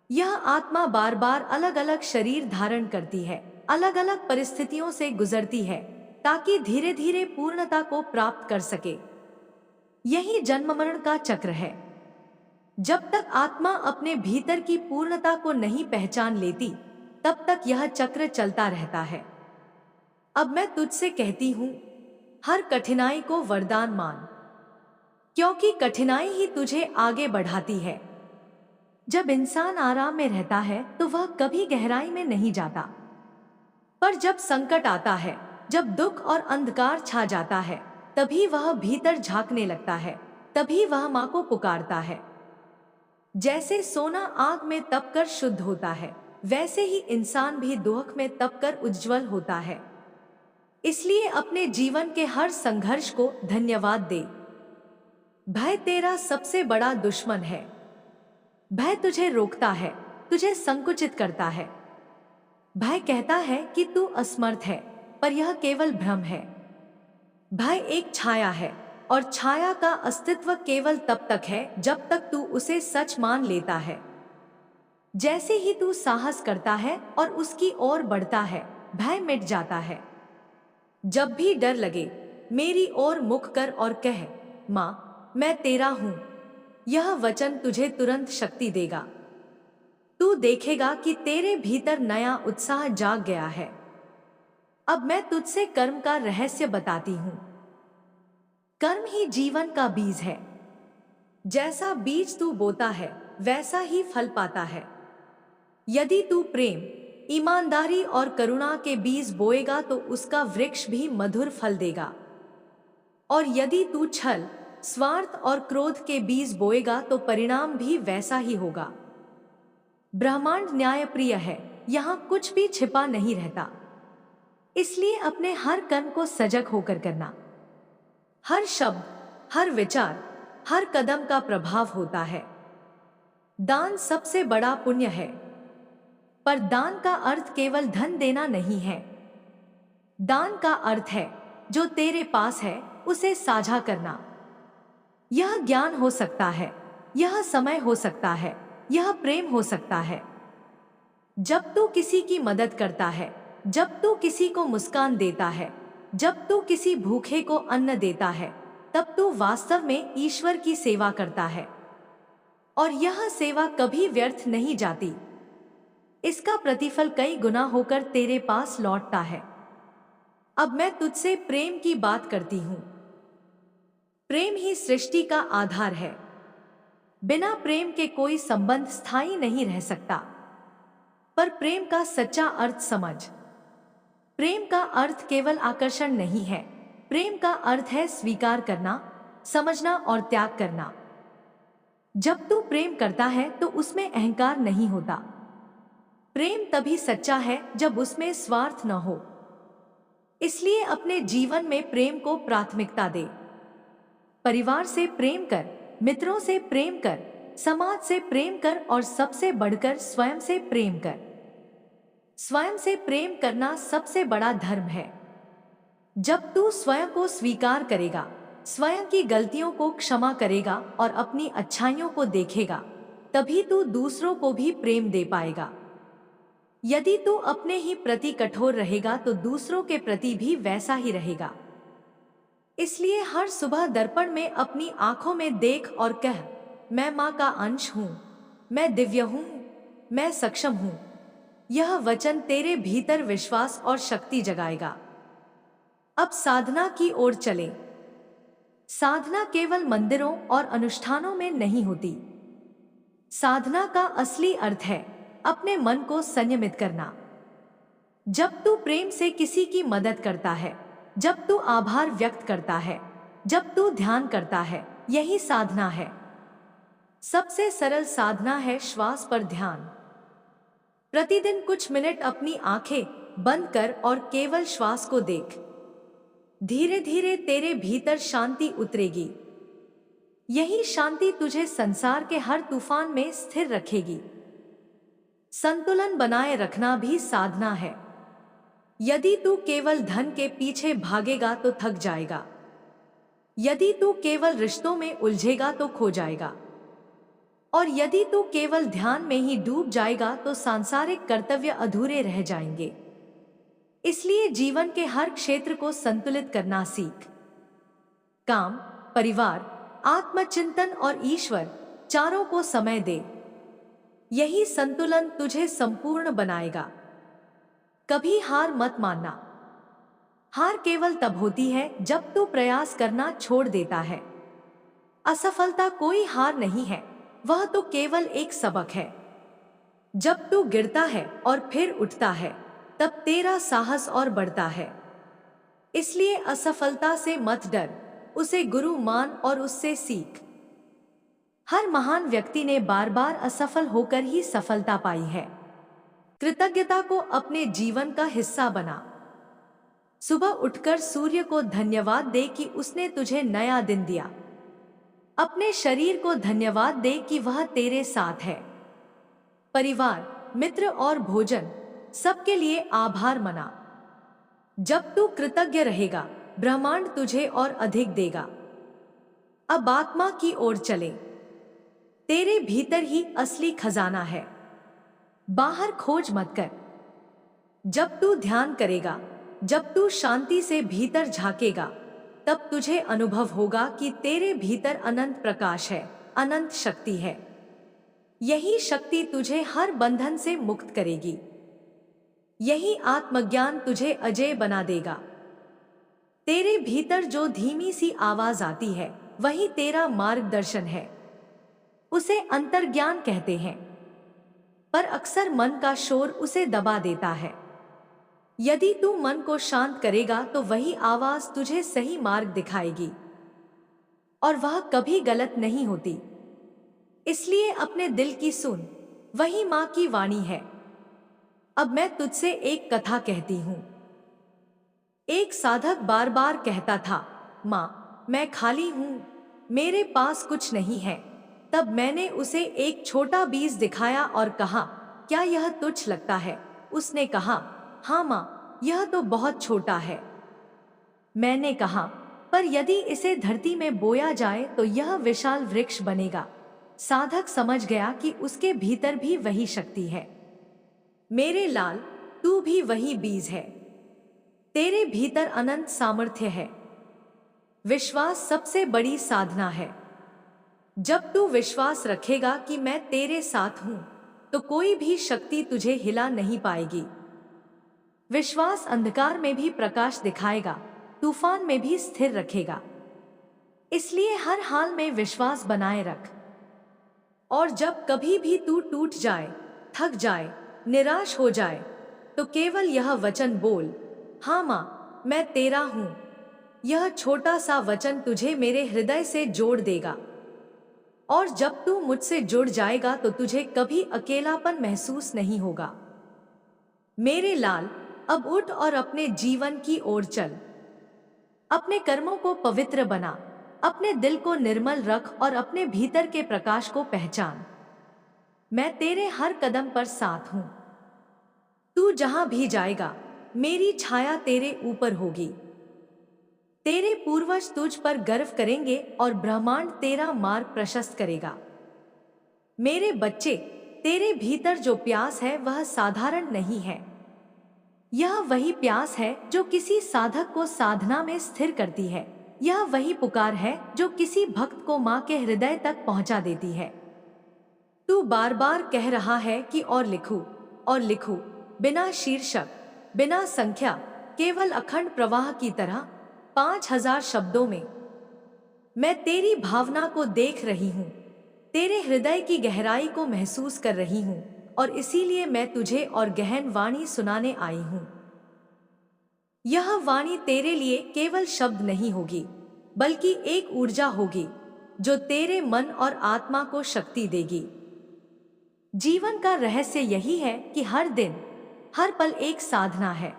यह आत्मा बार बार अलग अलग शरीर धारण करती है, अलग अलग परिस्थितियों से गुजरती है, ताकि धीरे धीरे पूर्णता को प्राप्त कर सके। यही जन्म मरण का चक्र है। जब तक आत्मा अपने भीतर की पूर्णता को नहीं पहचान लेती, तब तक यह चक्र चलता रहता है। अब मैं तुझसे कहती हूं, हर कठिनाई को वरदान मान, क्योंकि कठिनाई ही तुझे आगे बढ़ाती है। जब इंसान आराम में रहता है तो वह कभी गहराई में नहीं जाता, पर जब संकट आता है, जब दुख और अंधकार छा जाता है, तभी वह भीतर झांकने लगता है, तभी वह मां को पुकारता है। जैसे सोना आग में तपकर शुद्ध होता है, वैसे ही इंसान भी दुख में तपकर उज्जवल होता है। इसलिए अपने जीवन के हर संघर्ष को धन्यवाद दे। भय तेरा सबसे बड़ा दुश्मन है। भय तुझे रोकता है, तुझे संकुचित करता है। भय कहता है कि तू असमर्थ है, पर यह केवल भ्रम है। भय एक छाया है और छाया का अस्तित्व केवल तब तक है जब तक तू उसे सच मान लेता है। जैसे ही तू साहस करता है और उसकी ओर बढ़ता है, भय मिट जाता है। जब भी डर लगे, मेरी ओर मुख कर और कह, माँ, मैं तेरा हूं। यह वचन तुझे तुरंत शक्ति देगा। तू देखेगा कि तेरे भीतर नया उत्साह जाग गया है। अब मैं तुझसे कर्म का रहस्य बताती हूं। कर्म ही जीवन का बीज है। जैसा बीज तू बोता है, वैसा ही फल पाता है। यदि तू प्रेम, ईमानदारी और करुणा के बीज बोएगा तो उसका वृक्ष भी मधुर फल देगा। और यदि तू छल, स्वार्थ और क्रोध के बीज बोएगा तो परिणाम भी वैसा ही होगा। ब्रह्मांड न्यायप्रिय है, यहाँ कुछ भी छिपा नहीं रहता। इसलिए अपने हर कर्म को सजग होकर करना। हर शब्द, हर विचार, हर कदम का प्रभाव होता है। दान सबसे बड़ा पुण्य है, पर दान का अर्थ केवल धन देना नहीं है। दान का अर्थ है जो तेरे पास है उसे साझा करना। यह ज्ञान हो सकता है, यह समय हो सकता है, यह प्रेम हो सकता है। जब तू किसी की मदद करता है, जब तू किसी को मुस्कान देता है, जब तू किसी भूखे को अन्न देता है, तब तू वास्तव में ईश्वर की सेवा करता है। और यह सेवा कभी व्यर्थ नहीं जाती। इसका प्रतिफल कई गुना होकर तेरे पास लौटता है। अब मैं तुझसे प्रेम की बात करती हूं। प्रेम ही सृष्टि का आधार है। बिना प्रेम के कोई संबंध स्थायी नहीं रह सकता। पर प्रेम का सच्चा अर्थ समझ। प्रेम का अर्थ केवल आकर्षण नहीं है। प्रेम का अर्थ है स्वीकार करना, समझना और त्याग करना। जब तू प्रेम करता है तो उसमें अहंकार नहीं होता। प्रेम तभी सच्चा है जब उसमें स्वार्थ न हो। इसलिए अपने जीवन में प्रेम को प्राथमिकता दे। परिवार से प्रेम कर, मित्रों से प्रेम कर, समाज से प्रेम कर और सबसे बढ़कर स्वयं से प्रेम कर। स्वयं से प्रेम करना सबसे बड़ा धर्म है। जब तू स्वयं को स्वीकार करेगा, स्वयं की गलतियों को क्षमा करेगा और अपनी अच्छाइयों को देखेगा, तभी तू दूसरों को भी प्रेम दे पाएगा। यदि तू अपने ही प्रति कठोर रहेगा तो दूसरों के प्रति भी वैसा ही रहेगा। इसलिए हर सुबह दर्पण में अपनी आंखों में देख और कह, मैं मां का अंश हूं, मैं दिव्य हूं, मैं सक्षम हूं। यह वचन तेरे भीतर विश्वास और शक्ति जगाएगा। अब साधना की ओर चले। साधना केवल मंदिरों और अनुष्ठानों में नहीं होती। साधना का असली अर्थ है अपने मन को संयमित करना। जब तू प्रेम से किसी की मदद करता है, जब तू आभार व्यक्त करता है, जब तू ध्यान करता है, यही साधना है। सबसे सरल साधना है श्वास पर ध्यान। प्रतिदिन कुछ मिनट अपनी आंखें बंद कर और केवल श्वास को देख। धीरे धीरे तेरे भीतर शांति उतरेगी। यही शांति तुझे संसार के हर तूफान में स्थिर रखेगी। संतुलन बनाए रखना भी साधना है। यदि तू केवल धन के पीछे भागेगा तो थक जाएगा। यदि तू केवल रिश्तों में उलझेगा तो खो जाएगा। और यदि तू केवल ध्यान में ही डूब जाएगा तो सांसारिक कर्तव्य अधूरे रह जाएंगे। इसलिए जीवन के हर क्षेत्र को संतुलित करना सीख। काम, परिवार, आत्मचिंतन और ईश्वर, चारों को समय दे। यही संतुलन तुझे संपूर्ण बनाएगा। कभी हार मत मानना। हार केवल तब होती है जब तू प्रयास करना छोड़ देता है। असफलता कोई हार नहीं है, वह तो केवल एक सबक है। जब तू गिरता है और फिर उठता है, तब तेरा साहस और बढ़ता है। इसलिए असफलता से मत डर, उसे गुरु मान और उससे सीख। हर महान व्यक्ति ने बार बार असफल होकर ही सफलता पाई है। कृतज्ञता को अपने जीवन का हिस्सा बना। सुबह उठकर सूर्य को धन्यवाद दे कि उसने तुझे नया दिन दिया। अपने शरीर को धन्यवाद दे कि वह तेरे साथ है। परिवार, मित्र और भोजन, सबके लिए आभार मना। जब तू कृतज्ञ रहेगा, ब्रह्मांड तुझे और अधिक देगा। अब आत्मा की ओर चले। तेरे भीतर ही असली खजाना है। बाहर खोज मत कर। जब तू ध्यान करेगा, जब तू शांति से भीतर झांकेगा, तब तुझे अनुभव होगा कि तेरे भीतर अनंत प्रकाश है, अनंत शक्ति है। यही शक्ति तुझे हर बंधन से मुक्त करेगी। यही आत्मज्ञान तुझे अजय बना देगा। तेरे भीतर जो धीमी सी आवाज आती है, वही तेरा मार्गदर्शन है। उसे अंतर्ज्ञान कहते हैं, पर अक्सर मन का शोर उसे दबा देता है। यदि तू मन को शांत करेगा तो वही आवाज तुझे सही मार्ग दिखाएगी, और वह कभी गलत नहीं होती। इसलिए अपने दिल की सुन, वही माँ की वाणी है। अब मैं तुझसे एक कथा कहती हूँ। एक साधक बार बार कहता था, माँ मैं खाली हूँ, मेरे पास कुछ नहीं है। तब मैंने उसे एक छोटा बीज दिखाया और कहा, क्या यह तुच्छ लगता है? उसने कहा, हाँ माँ, यह तो बहुत छोटा है। मैंने कहा, पर यदि इसे धरती में बोया जाए तो यह विशाल वृक्ष बनेगा। साधक समझ गया कि उसके भीतर भी वही शक्ति है। मेरे लाल, तू भी वही बीज है। तेरे भीतर अनंत सामर्थ्य है। विश्वास सबसे बड़ी साधना है। जब तू विश्वास रखेगा कि मैं तेरे साथ हूं, तो कोई भी शक्ति तुझे हिला नहीं पाएगी। विश्वास अंधकार में भी प्रकाश दिखाएगा, तूफान में भी स्थिर रखेगा। इसलिए हर हाल में विश्वास बनाए रख। और जब कभी भी तू टूट जाए, थक जाए, निराश हो जाए, तो केवल यह वचन बोल, हाँ माँ, मैं तेरा हूं। यह छोटा सा वचन तुझे मेरे हृदय से जोड़ देगा। और जब तू मुझसे जुड़ जाएगा तो तुझे कभी अकेलापन महसूस नहीं होगा। मेरे लाल, अब उठ और अपने जीवन की ओर चल। अपने कर्मों को पवित्र बना, अपने दिल को निर्मल रख और अपने भीतर के प्रकाश को पहचान। मैं तेरे हर कदम पर साथ हूं। तू जहां भी जाएगा, मेरी छाया तेरे ऊपर होगी। तेरे पूर्वज तुझ पर गर्व करेंगे और ब्रह्मांड तेरा मार्ग प्रशस्त करेगा। मेरे बच्चे, तेरे भीतर जो प्यास है वह साधारण नहीं है। यह वही प्यास है जो किसी साधक को साधना में स्थिर करती है। यह वही पुकार है जो किसी भक्त को माँ के हृदय तक पहुँचा देती है। तू बार बार कह रहा है कि और लिखूं, और लिखूं, बिना शीर्षक, बिना संख्या, केवल अखंड प्रवाह की तरह 5000 शब्दों में। मैं तेरी भावना को देख रही हूँ, तेरे हृदय की गहराई को महसूस कर रही हूँ, और इसीलिए मैं तुझे और गहन वाणी सुनाने आई हूँ। यह वाणी तेरे लिए केवल शब्द नहीं होगी, बल्कि एक ऊर्जा होगी जो तेरे मन और आत्मा को शक्ति देगी। जीवन का रहस्य यही है कि हर दिन, हर पल एक साधना है।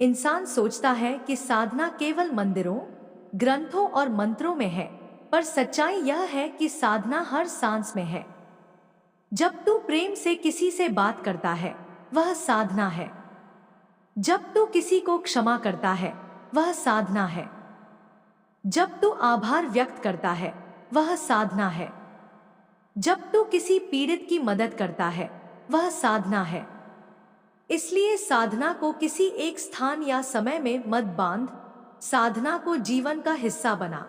इंसान सोचता है कि साधना केवल मंदिरों, ग्रंथों और मंत्रों में है, पर सच्चाई यह है कि साधना हर सांस में है। जब तू प्रेम से किसी से बात करता है, वह साधना है। जब तू किसी को क्षमा करता है, वह साधना है। जब तू आभार व्यक्त करता है, वह साधना है। जब तू किसी पीड़ित की मदद करता है, वह साधना है। इसलिए साधना को किसी एक स्थान या समय में मत बांध, साधना को जीवन का हिस्सा बना।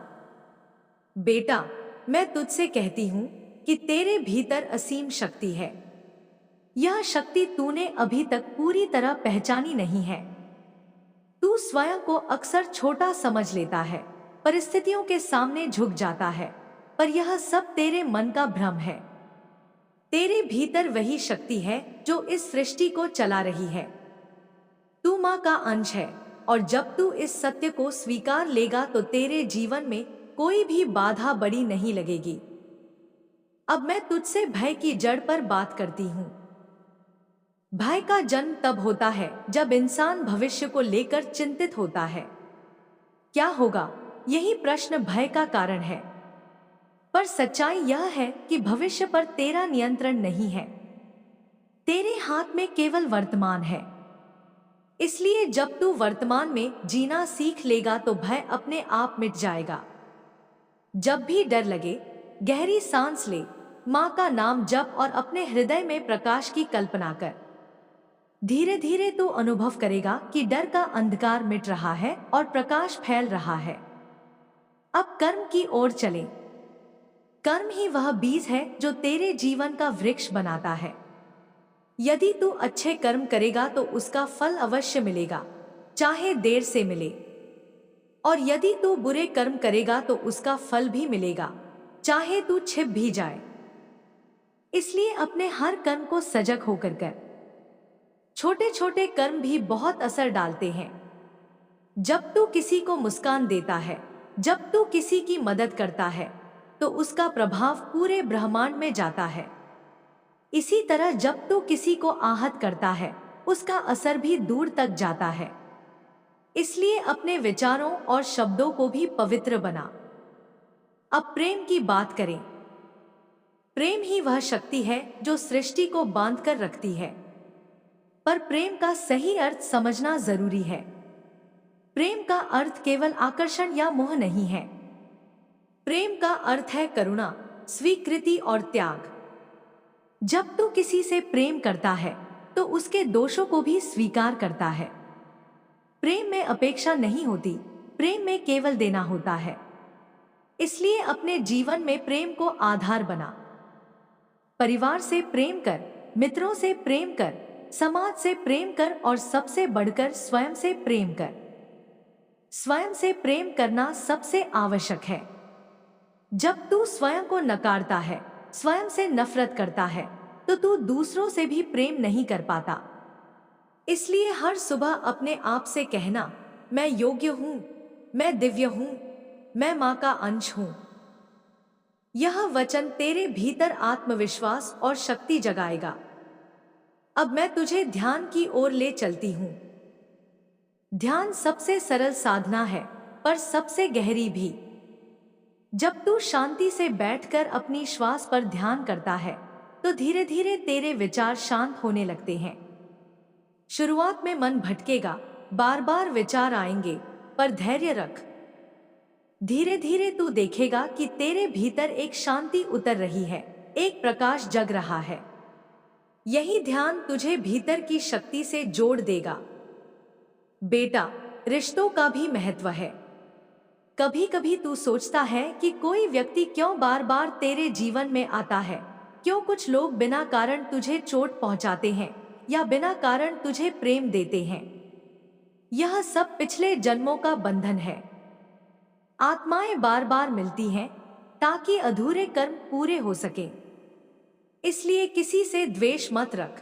बेटा, मैं तुझसे कहती हूं कि तेरे भीतर असीम शक्ति है। यह शक्ति तूने अभी तक पूरी तरह पहचानी नहीं है। तू स्वयं को अक्सर छोटा समझ लेता है, परिस्थितियों के सामने झुक जाता है, पर यह सब तेरे मन का भ्रम है। तेरे भीतर वही शक्ति है जो इस सृष्टि को चला रही है। तू माँ का अंश है, और जब तू इस सत्य को स्वीकार लेगा तो तेरे जीवन में कोई भी बाधा बड़ी नहीं लगेगी। अब मैं तुझसे भय की जड़ पर बात करती हूँ। भय का जन्म तब होता है जब इंसान भविष्य को लेकर चिंतित होता है। क्या होगा, यही प्रश्न भय का कारण है। पर सच्चाई यह है कि भविष्य पर तेरा नियंत्रण नहीं है। तेरे हाथ में केवल वर्तमान है। इसलिए जब तू वर्तमान में जीना सीख लेगा तो भय अपने आप मिट जाएगा। जब भी डर लगे, गहरी सांस ले, माँ का नाम जप और अपने हृदय में प्रकाश की कल्पना कर। धीरे धीरे तू अनुभव करेगा कि डर का अंधकार मिट रहा है और प्रकाश फैल रहा है। अब कर्म की ओर चले। कर्म ही वह बीज है जो तेरे जीवन का वृक्ष बनाता है। यदि तू अच्छे कर्म करेगा तो उसका फल अवश्य मिलेगा, चाहे देर से मिले। और यदि तू बुरे कर्म करेगा तो उसका फल भी मिलेगा, चाहे तू छिप भी जाए। इसलिए अपने हर कर्म को सजग होकर कर। छोटे छोटे कर्म भी बहुत असर डालते हैं। जब तू किसी को मुस्कान देता है, जब तू किसी की मदद करता है, तो उसका प्रभाव पूरे ब्रह्मांड में जाता है। इसी तरह जब तू किसी को आहत करता है, उसका असर भी दूर तक जाता है। इसलिए अपने विचारों और शब्दों को भी पवित्र बना। अब प्रेम की बात करें। प्रेम ही वह शक्ति है जो सृष्टि को बांध कर रखती है। पर प्रेम का सही अर्थ समझना जरूरी है। प्रेम का अर्थ केवल आकर्षण या मोह नहीं है। प्रेम का अर्थ है करुणा, स्वीकृति और त्याग। जब तू किसी से प्रेम करता है तो उसके दोषों को भी स्वीकार करता है। प्रेम में अपेक्षा नहीं होती, प्रेम में केवल देना होता है। इसलिए अपने जीवन में प्रेम को आधार बना। परिवार से प्रेम कर, मित्रों से प्रेम कर, समाज से प्रेम कर और सबसे बढ़कर स्वयं से प्रेम कर। स्वयं से प्रेम करना सबसे आवश्यक है। जब तू स्वयं को नकारता है, स्वयं से नफरत करता है, तो तू दूसरों से भी प्रेम नहीं कर पाता। इसलिए हर सुबह अपने आप से कहना, मैं योग्य हूं, मैं दिव्य हूं, मैं मां का अंश हूं। यह वचन तेरे भीतर आत्मविश्वास और शक्ति जगाएगा। अब मैं तुझे ध्यान की ओर ले चलती हूं। ध्यान सबसे सरल साधना है, पर सबसे गहरी भी। जब तू शांति से बैठकर अपनी श्वास पर ध्यान करता है, तो धीरे धीरे तेरे विचार शांत होने लगते हैं। शुरुआत में मन भटकेगा, बार बार विचार आएंगे, पर धैर्य रख। धीरे धीरे तू देखेगा कि तेरे भीतर एक शांति उतर रही है, एक प्रकाश जग रहा है। यही ध्यान तुझे भीतर की शक्ति से जोड़ देगा। बेटा, रिश्तों का भी महत्व है। कभी कभी तू सोचता है कि कोई व्यक्ति क्यों बार बार तेरे जीवन में आता है, क्यों कुछ लोग बिना कारण तुझे चोट पहुंचाते हैं या बिना कारण तुझे प्रेम देते हैं। यह सब पिछले जन्मों का बंधन है। आत्माएं बार बार मिलती हैं ताकि अधूरे कर्म पूरे हो सकें। इसलिए किसी से द्वेष मत रख।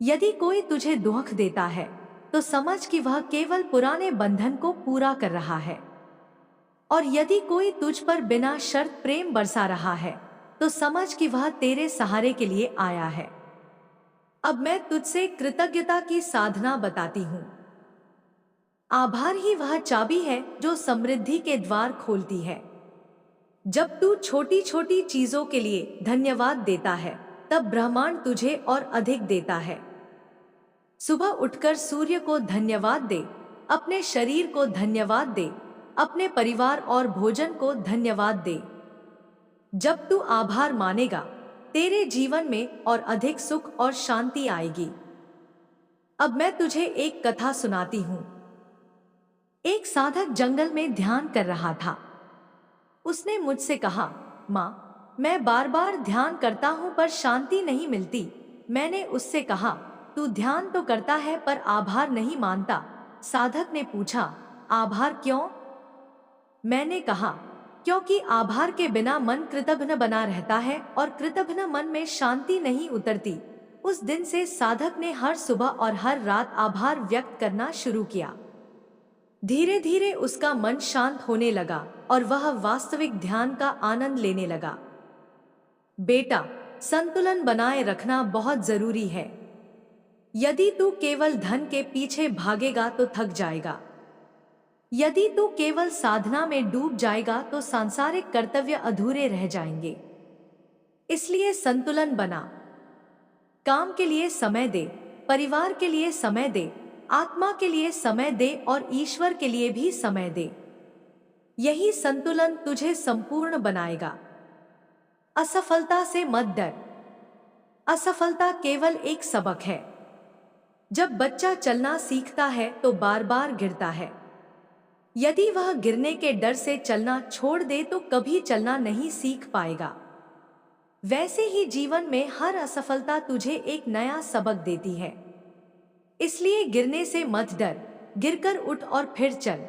यदि कोई तुझे दुख देता है तो समझ कि वह केवल पुराने बंधन को पूरा कर रहा है। और यदि कोई तुझ पर बिना शर्त प्रेम बरसा रहा है तो समझ कि वह तेरे सहारे के लिए आया है। अब मैं तुझसे कृतज्ञता की साधना बताती हूँ। आभार ही वह चाबी है जो समृद्धि के द्वार खोलती है। जब तू छोटी छोटी चीजों के लिए धन्यवाद देता है, तब ब्रह्मांड तुझे और अधिक देता है। सुबह उठकर सूर्य को धन्यवाद दे, अपने शरीर को धन्यवाद दे, अपने परिवार और भोजन को धन्यवाद दे। जब तू आभार मानेगा, तेरे जीवन में और अधिक सुख और शांति आएगी। अब मैं तुझे एक कथा सुनाती हूँ। एक साधक जंगल में ध्यान कर रहा था। उसने मुझसे कहा, माँ, मैं बार बार ध्यान करता हूँ पर शांति नहीं मिलती। मैंने उससे कहा, तू ध्यान तो करता है पर आभार नहीं मानता। साधक ने पूछा, आभार क्यों? मैंने कहा, क्योंकि आभार के बिना मन कृतघ्न बना रहता है और कृतघ्न मन में शांति नहीं उतरती। उस दिन से साधक ने हर सुबह और हर रात आभार व्यक्त करना शुरू किया। धीरे धीरे उसका मन शांत होने लगा और वह वास्तविक ध्यान का आनंद लेने लगा। बेटा, संतुलन बनाए रखना बहुत जरूरी है। यदि तू केवल धन के पीछे भागेगा तो थक जाएगा। यदि तू केवल साधना में डूब जाएगा तो सांसारिक कर्तव्य अधूरे रह जाएंगे। इसलिए संतुलन बना। काम के लिए समय दे, परिवार के लिए समय दे, आत्मा के लिए समय दे और ईश्वर के लिए भी समय दे। यही संतुलन तुझे संपूर्ण बनाएगा। असफलता से मत डर। असफलता केवल एक सबक है। जब बच्चा चलना सीखता है तो बार बार गिरता है। यदि वह गिरने के डर से चलना छोड़ दे तो कभी चलना नहीं सीख पाएगा। वैसे ही जीवन में हर असफलता तुझे एक नया सबक देती है। इसलिए गिरने से मत डर, गिरकर उठ और फिर चल।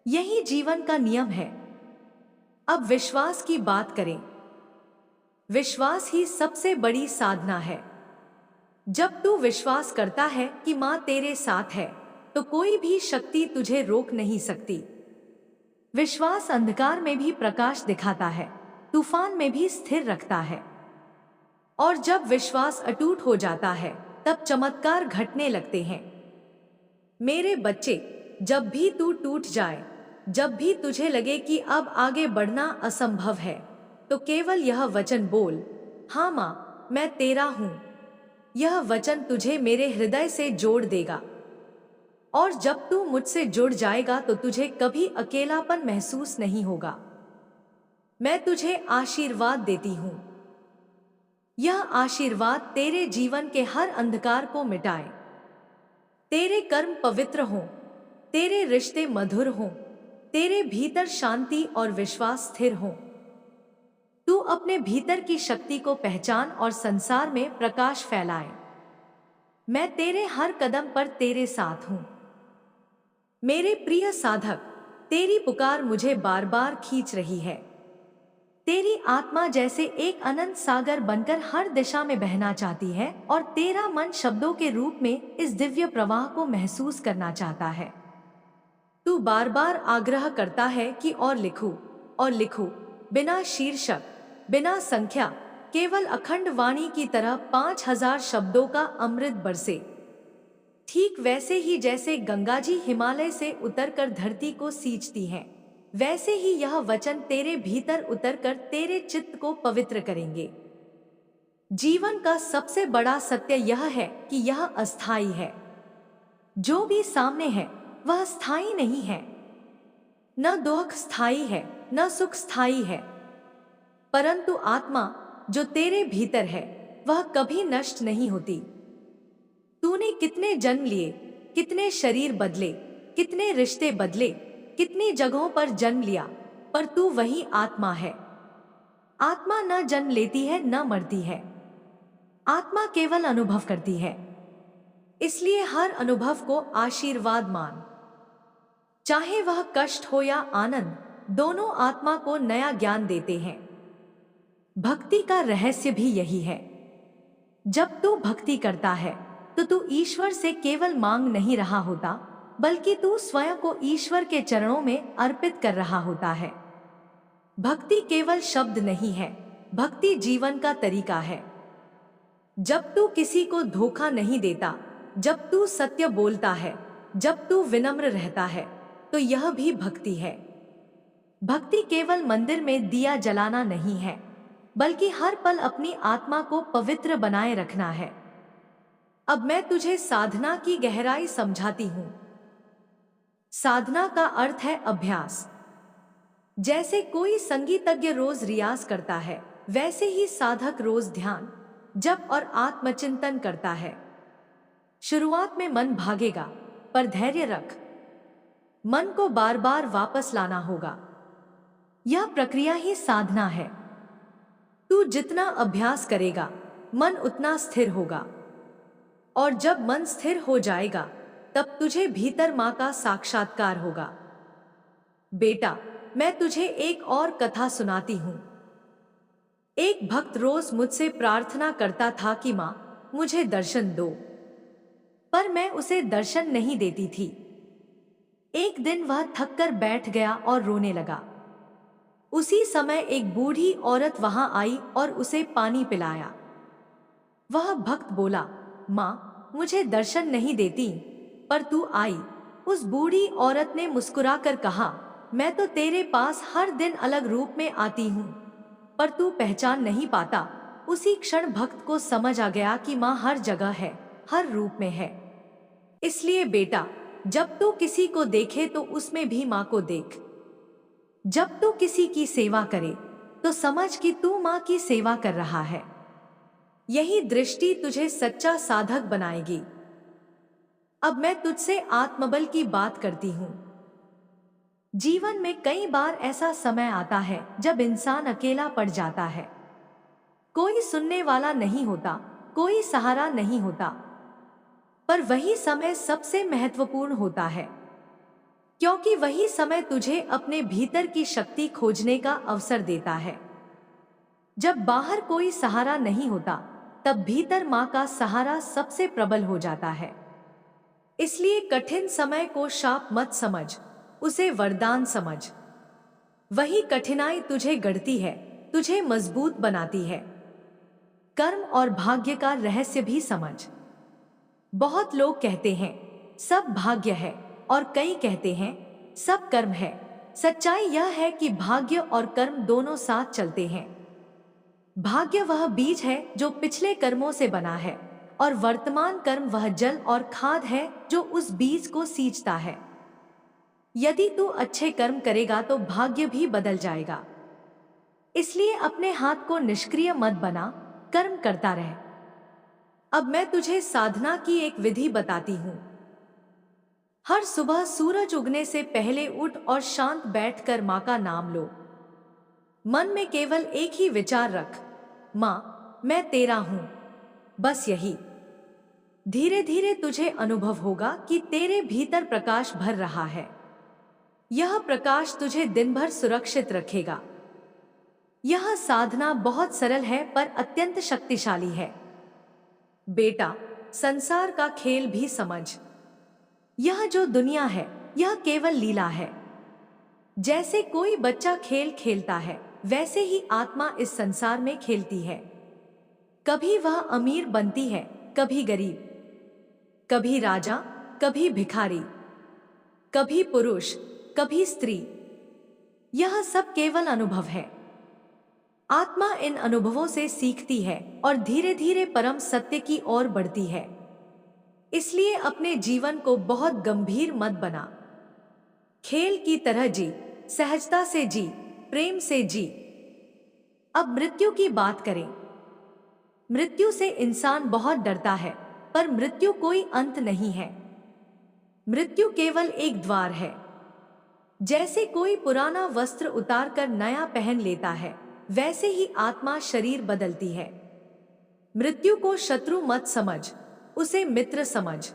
यही जीवन का नियम है। अब विश्वास की बात करें। विश्वास ही सबसे बड़ी साधना है। जब तू विश्वास करता है कि माँ तेरे साथ है तो कोई भी शक्ति तुझे रोक नहीं सकती। विश्वास अंधकार में भी प्रकाश दिखाता है, तूफान में भी स्थिर रखता है। और जब विश्वास अटूट हो जाता है तब चमत्कार घटने लगते हैं। मेरे बच्चे, जब भी तू टूट जाए, जब भी तुझे लगे कि अब आगे बढ़ना असंभव है, तो केवल यह वचन बोल, हाँ माँ, मैं तेरा हूं। यह वचन तुझे मेरे हृदय से जोड़ देगा। और जब तू मुझसे जुड़ जाएगा तो तुझे कभी अकेलापन महसूस नहीं होगा। मैं तुझे आशीर्वाद देती हूं। यह आशीर्वाद तेरे जीवन के हर अंधकार को मिटाए। तेरे कर्म पवित्र हों, तेरे रिश्ते मधुर हों, तेरे भीतर शांति और विश्वास स्थिर हो। तू अपने भीतर की शक्ति को पहचान और संसार में प्रकाश फैलाए। मैं तेरे हर कदम पर तेरे साथ हूं। मेरे प्रिय साधक, तेरी पुकार मुझे बार बार खींच रही है। तेरी आत्मा जैसे एक अनंत सागर बनकर हर दिशा में बहना चाहती है और तेरा मन शब्दों के रूप में इस दिव्य प्रवाह को महसूस करना चाहता है। तू बार बार आग्रह करता है कि और लिखूं और लिखूं, बिना शीर्षक, बिना संख्या, केवल अखंड वाणी की तरह 5000 शब्दों का अमृत बरसे। ठीक वैसे ही जैसे गंगा जी हिमालय से उतरकर धरती को सींचती हैं, वैसे ही यह वचन तेरे भीतर उतरकर तेरे चित्त को पवित्र करेंगे। जीवन का सबसे बड़ा सत्य यह है कि यह अस्थाई है। जो भी सामने है वह स्थायी नहीं है। न दुख स्थायी है, न सुख स्थायी है, परंतु आत्मा जो तेरे भीतर है वह कभी नष्ट नहीं होती। तूने कितने जन्म लिए, कितने शरीर बदले, कितने रिश्ते बदले, कितनी जगहों पर जन्म लिया, पर तू वही आत्मा है। आत्मा न जन्म लेती है, न मरती है। आत्मा केवल अनुभव करती है। इसलिए हर अनुभव को आशीर्वाद मान। चाहे वह कष्ट हो या आनंद, दोनों आत्मा को नया ज्ञान देते हैं। भक्ति का रहस्य भी यही है। जब तू भक्ति करता है तो तू ईश्वर से केवल मांग नहीं रहा होता, बल्कि तू स्वयं को ईश्वर के चरणों में अर्पित कर रहा होता है। भक्ति केवल शब्द नहीं है, भक्ति जीवन का तरीका है। जब तू किसी को धोखा नहीं देता, जब तू सत्य बोलता है, जब तू विनम्र रहता है, तो यह भी भक्ति है। भक्ति केवल मंदिर में दिया जलाना नहीं है, बल्कि हर पल अपनी आत्मा को पवित्र बनाए रखना है। अब मैं तुझे साधना की गहराई समझाती हूं। साधना का अर्थ है अभ्यास। जैसे कोई संगीतज्ञ रोज रियाज करता है, वैसे ही साधक रोज ध्यान, जप और आत्मचिंतन करता है। शुरुआत में मन भागेगा, पर धैर्य रख। मन को बार बार वापस लाना होगा। यह प्रक्रिया ही साधना है। तू जितना अभ्यास करेगा, मन उतना स्थिर होगा। और जब मन स्थिर हो जाएगा, तब तुझे भीतर मां का साक्षात्कार होगा। बेटा, मैं तुझे एक और कथा सुनाती हूं। एक भक्त रोज मुझसे प्रार्थना करता था कि मां, मुझे दर्शन दो, पर मैं उसे दर्शन नहीं देती थी। एक दिन वह थककर बैठ गया और रोने लगा। उसी समय एक बूढ़ी औरत वहां आई और उसे पानी पिलाया। वह भक्त बोला, मां, मुझे दर्शन नहीं देती, पर तू आई। उस बूढ़ी औरत ने मुस्कुराकर कहा, मैं तो तेरे पास हर दिन अलग रूप में आती हूं, पर तू पहचान नहीं पाता। उसी क्षण भक्त को समझ आ गया कि मां हर जगह है, हर रूप में है। इसलिए बेटा, जब तू किसी को देखे तो उसमें भी मां को देख। जब तू किसी की सेवा करे तो समझ कि तू मां की सेवा कर रहा है। यही दृष्टि तुझे सच्चा साधक बनाएगी। अब मैं तुझसे आत्मबल की बात करती हूँ। जीवन में कई बार ऐसा समय आता है जब इंसान अकेला पड़ जाता है। कोई सुनने वाला नहीं होता, कोई सहारा नहीं होता। पर वही समय सबसे महत्वपूर्ण होता है, क्योंकि वही समय तुझे अपने भीतर की शक्ति खोजने का अवसर देता है। जब बाहर कोई सहारा नहीं होता, तब भीतर माँ का सहारा सबसे प्रबल हो जाता है। इसलिए कठिन समय को शाप मत समझ, उसे वरदान समझ। वही कठिनाई तुझे गढ़ती है, तुझे मजबूत बनाती है। कर्म और भाग्य का रहस्य भी समझ। बहुत लोग कहते हैं सब भाग्य है, और कई कहते हैं सब कर्म है। सच्चाई यह है कि भाग्य और कर्म दोनों साथ चलते हैं। भाग्य वह बीज है जो पिछले कर्मों से बना है, और वर्तमान कर्म वह जल और खाद है जो उस बीज को सींचता है। यदि तू अच्छे कर्म करेगा तो भाग्य भी बदल जाएगा। इसलिए अपने हाथ को निष्क्रिय मत बना, कर्म करता रह। अब मैं तुझे साधना की एक विधि बताती हूँ। हर सुबह सूरज उगने से पहले उठ और शांत बैठकर माँ का नाम लो। मन में केवल एक ही विचार रख, माँ मैं तेरा हूं। बस यही। धीरे धीरे तुझे अनुभव होगा कि तेरे भीतर प्रकाश भर रहा है। यह प्रकाश तुझे दिन भर सुरक्षित रखेगा। यह साधना बहुत सरल है पर अत्यंत शक्तिशाली है। बेटा, संसार का खेल भी समझ। यह जो दुनिया है, यह केवल लीला है। जैसे कोई बच्चा खेल खेलता है, वैसे ही आत्मा इस संसार में खेलती है। कभी वह अमीर बनती है, कभी गरीब, कभी राजा, कभी भिखारी, कभी पुरुष, कभी स्त्री। यह सब केवल अनुभव है। आत्मा इन अनुभवों से सीखती है और धीरे धीरे परम सत्य की ओर बढ़ती है। इसलिए अपने जीवन को बहुत गंभीर मत बना। खेल की तरह जी, सहजता से जी, प्रेम से जी। अब मृत्यु की बात करें। मृत्यु से इंसान बहुत डरता है, पर मृत्यु कोई अंत नहीं है। मृत्यु केवल एक द्वार है। जैसे कोई पुराना वस्त्र उतारकर नया पहन लेता है, वैसे ही आत्मा शरीर बदलती है। मृत्यु को शत्रु मत समझ, उसे मित्र समझ।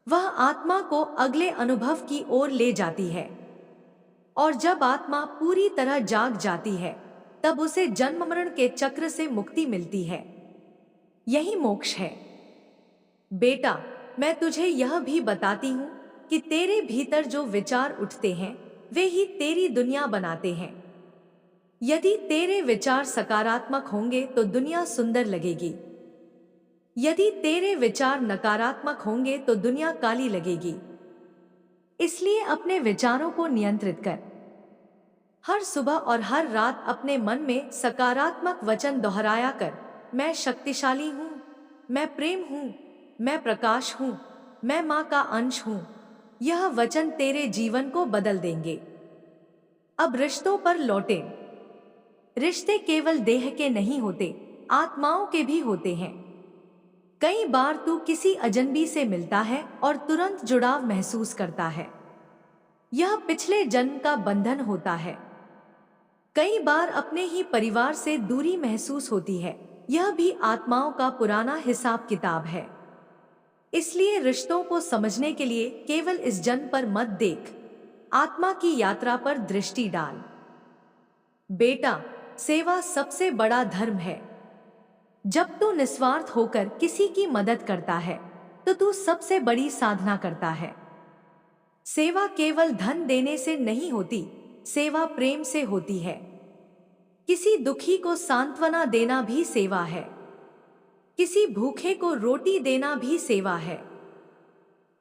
वह आत्मा को अगले अनुभव की ओर ले जाती है, और जब आत्मा पूरी तरह जाग जाती है, तब उसे जन्म मरण के चक्र से मुक्ति मिलती है। यही मोक्ष है। बेटा, मैं तुझे यह भी बताती हूँ कि तेरे भीतर जो विचार उठते हैं, वे ही तेरी दुनिया बनाते हैं। यदि तेरे विचार सकारात्मक होंगे तो दुनिया सुंदर लगेगी। यदि तेरे विचार नकारात्मक होंगे तो दुनिया काली लगेगी। इसलिए अपने विचारों को नियंत्रित कर। हर सुबह और हर रात अपने मन में सकारात्मक वचन दोहराया कर। मैं शक्तिशाली हूँ, मैं प्रेम हूँ, मैं प्रकाश हूँ, मैं माँ का अंश हूँ। यह वचन तेरे जीवन को बदल देंगे। अब रिश्तों पर लौटे। रिश्ते केवल देह के नहीं होते, आत्माओं के भी होते हैं। कई बार तू किसी अजनबी से मिलता है और तुरंत जुड़ाव महसूस करता है। यह पिछले जन्म का बंधन होता है। कई बार अपने ही परिवार से दूरी महसूस होती है। यह भी आत्माओं का पुराना हिसाब किताब है। इसलिए रिश्तों को समझने के लिए केवल इस जन्म पर मत देख, आत्मा की यात्रा पर दृष्टि डाल। बेटा, सेवा सबसे बड़ा धर्म है। जब तू निस्वार्थ होकर किसी की मदद करता है, तो तू सबसे बड़ी साधना करता है। सेवा केवल धन देने से नहीं होती, सेवा प्रेम से होती है। किसी दुखी को सांत्वना देना भी सेवा है। किसी भूखे को रोटी देना भी सेवा है।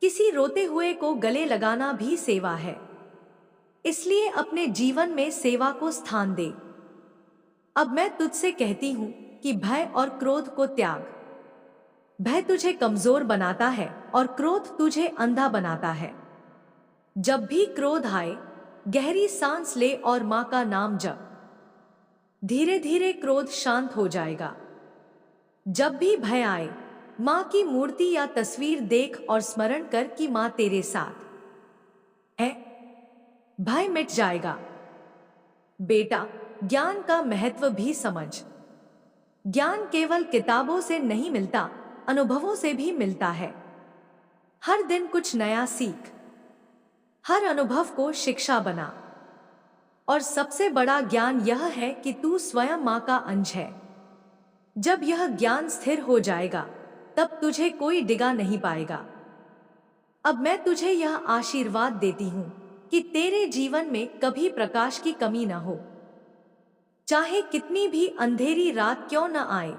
किसी रोते हुए को गले लगाना भी सेवा है। इसलिए अपने जीवन में सेवा को स्थान दे। अब मैं तुझसे कहती हूं कि भय और क्रोध को त्याग। भय तुझे कमजोर बनाता है और क्रोध तुझे अंधा बनाता है। जब भी क्रोध आए, गहरी सांस ले और मां का नाम जप। धीरे धीरे क्रोध शांत हो जाएगा। जब भी भय आए, माँ की मूर्ति या तस्वीर देख और स्मरण कर कि माँ तेरे साथ है। भय मिट जाएगा। बेटा, ज्ञान का महत्व भी समझ। ज्ञान केवल किताबों से नहीं मिलता, अनुभवों से भी मिलता है। हर दिन कुछ नया सीख, हर अनुभव को शिक्षा बना। और सबसे बड़ा ज्ञान यह है कि तू स्वयं माँ का अंश है। जब यह ज्ञान स्थिर हो जाएगा, तब तुझे कोई डिगा नहीं पाएगा। अब मैं तुझे यह आशीर्वाद देती हूँ कि तेरे जीवन में कभी प्रकाश की कमी न हो। चाहे कितनी भी अंधेरी रात क्यों न आए,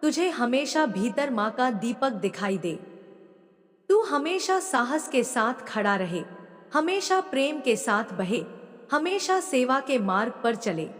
तुझे हमेशा भीतर माँ का दीपक दिखाई दे। तू हमेशा साहस के साथ खड़ा रहे, हमेशा प्रेम के साथ बहे, हमेशा सेवा के मार्ग पर चले।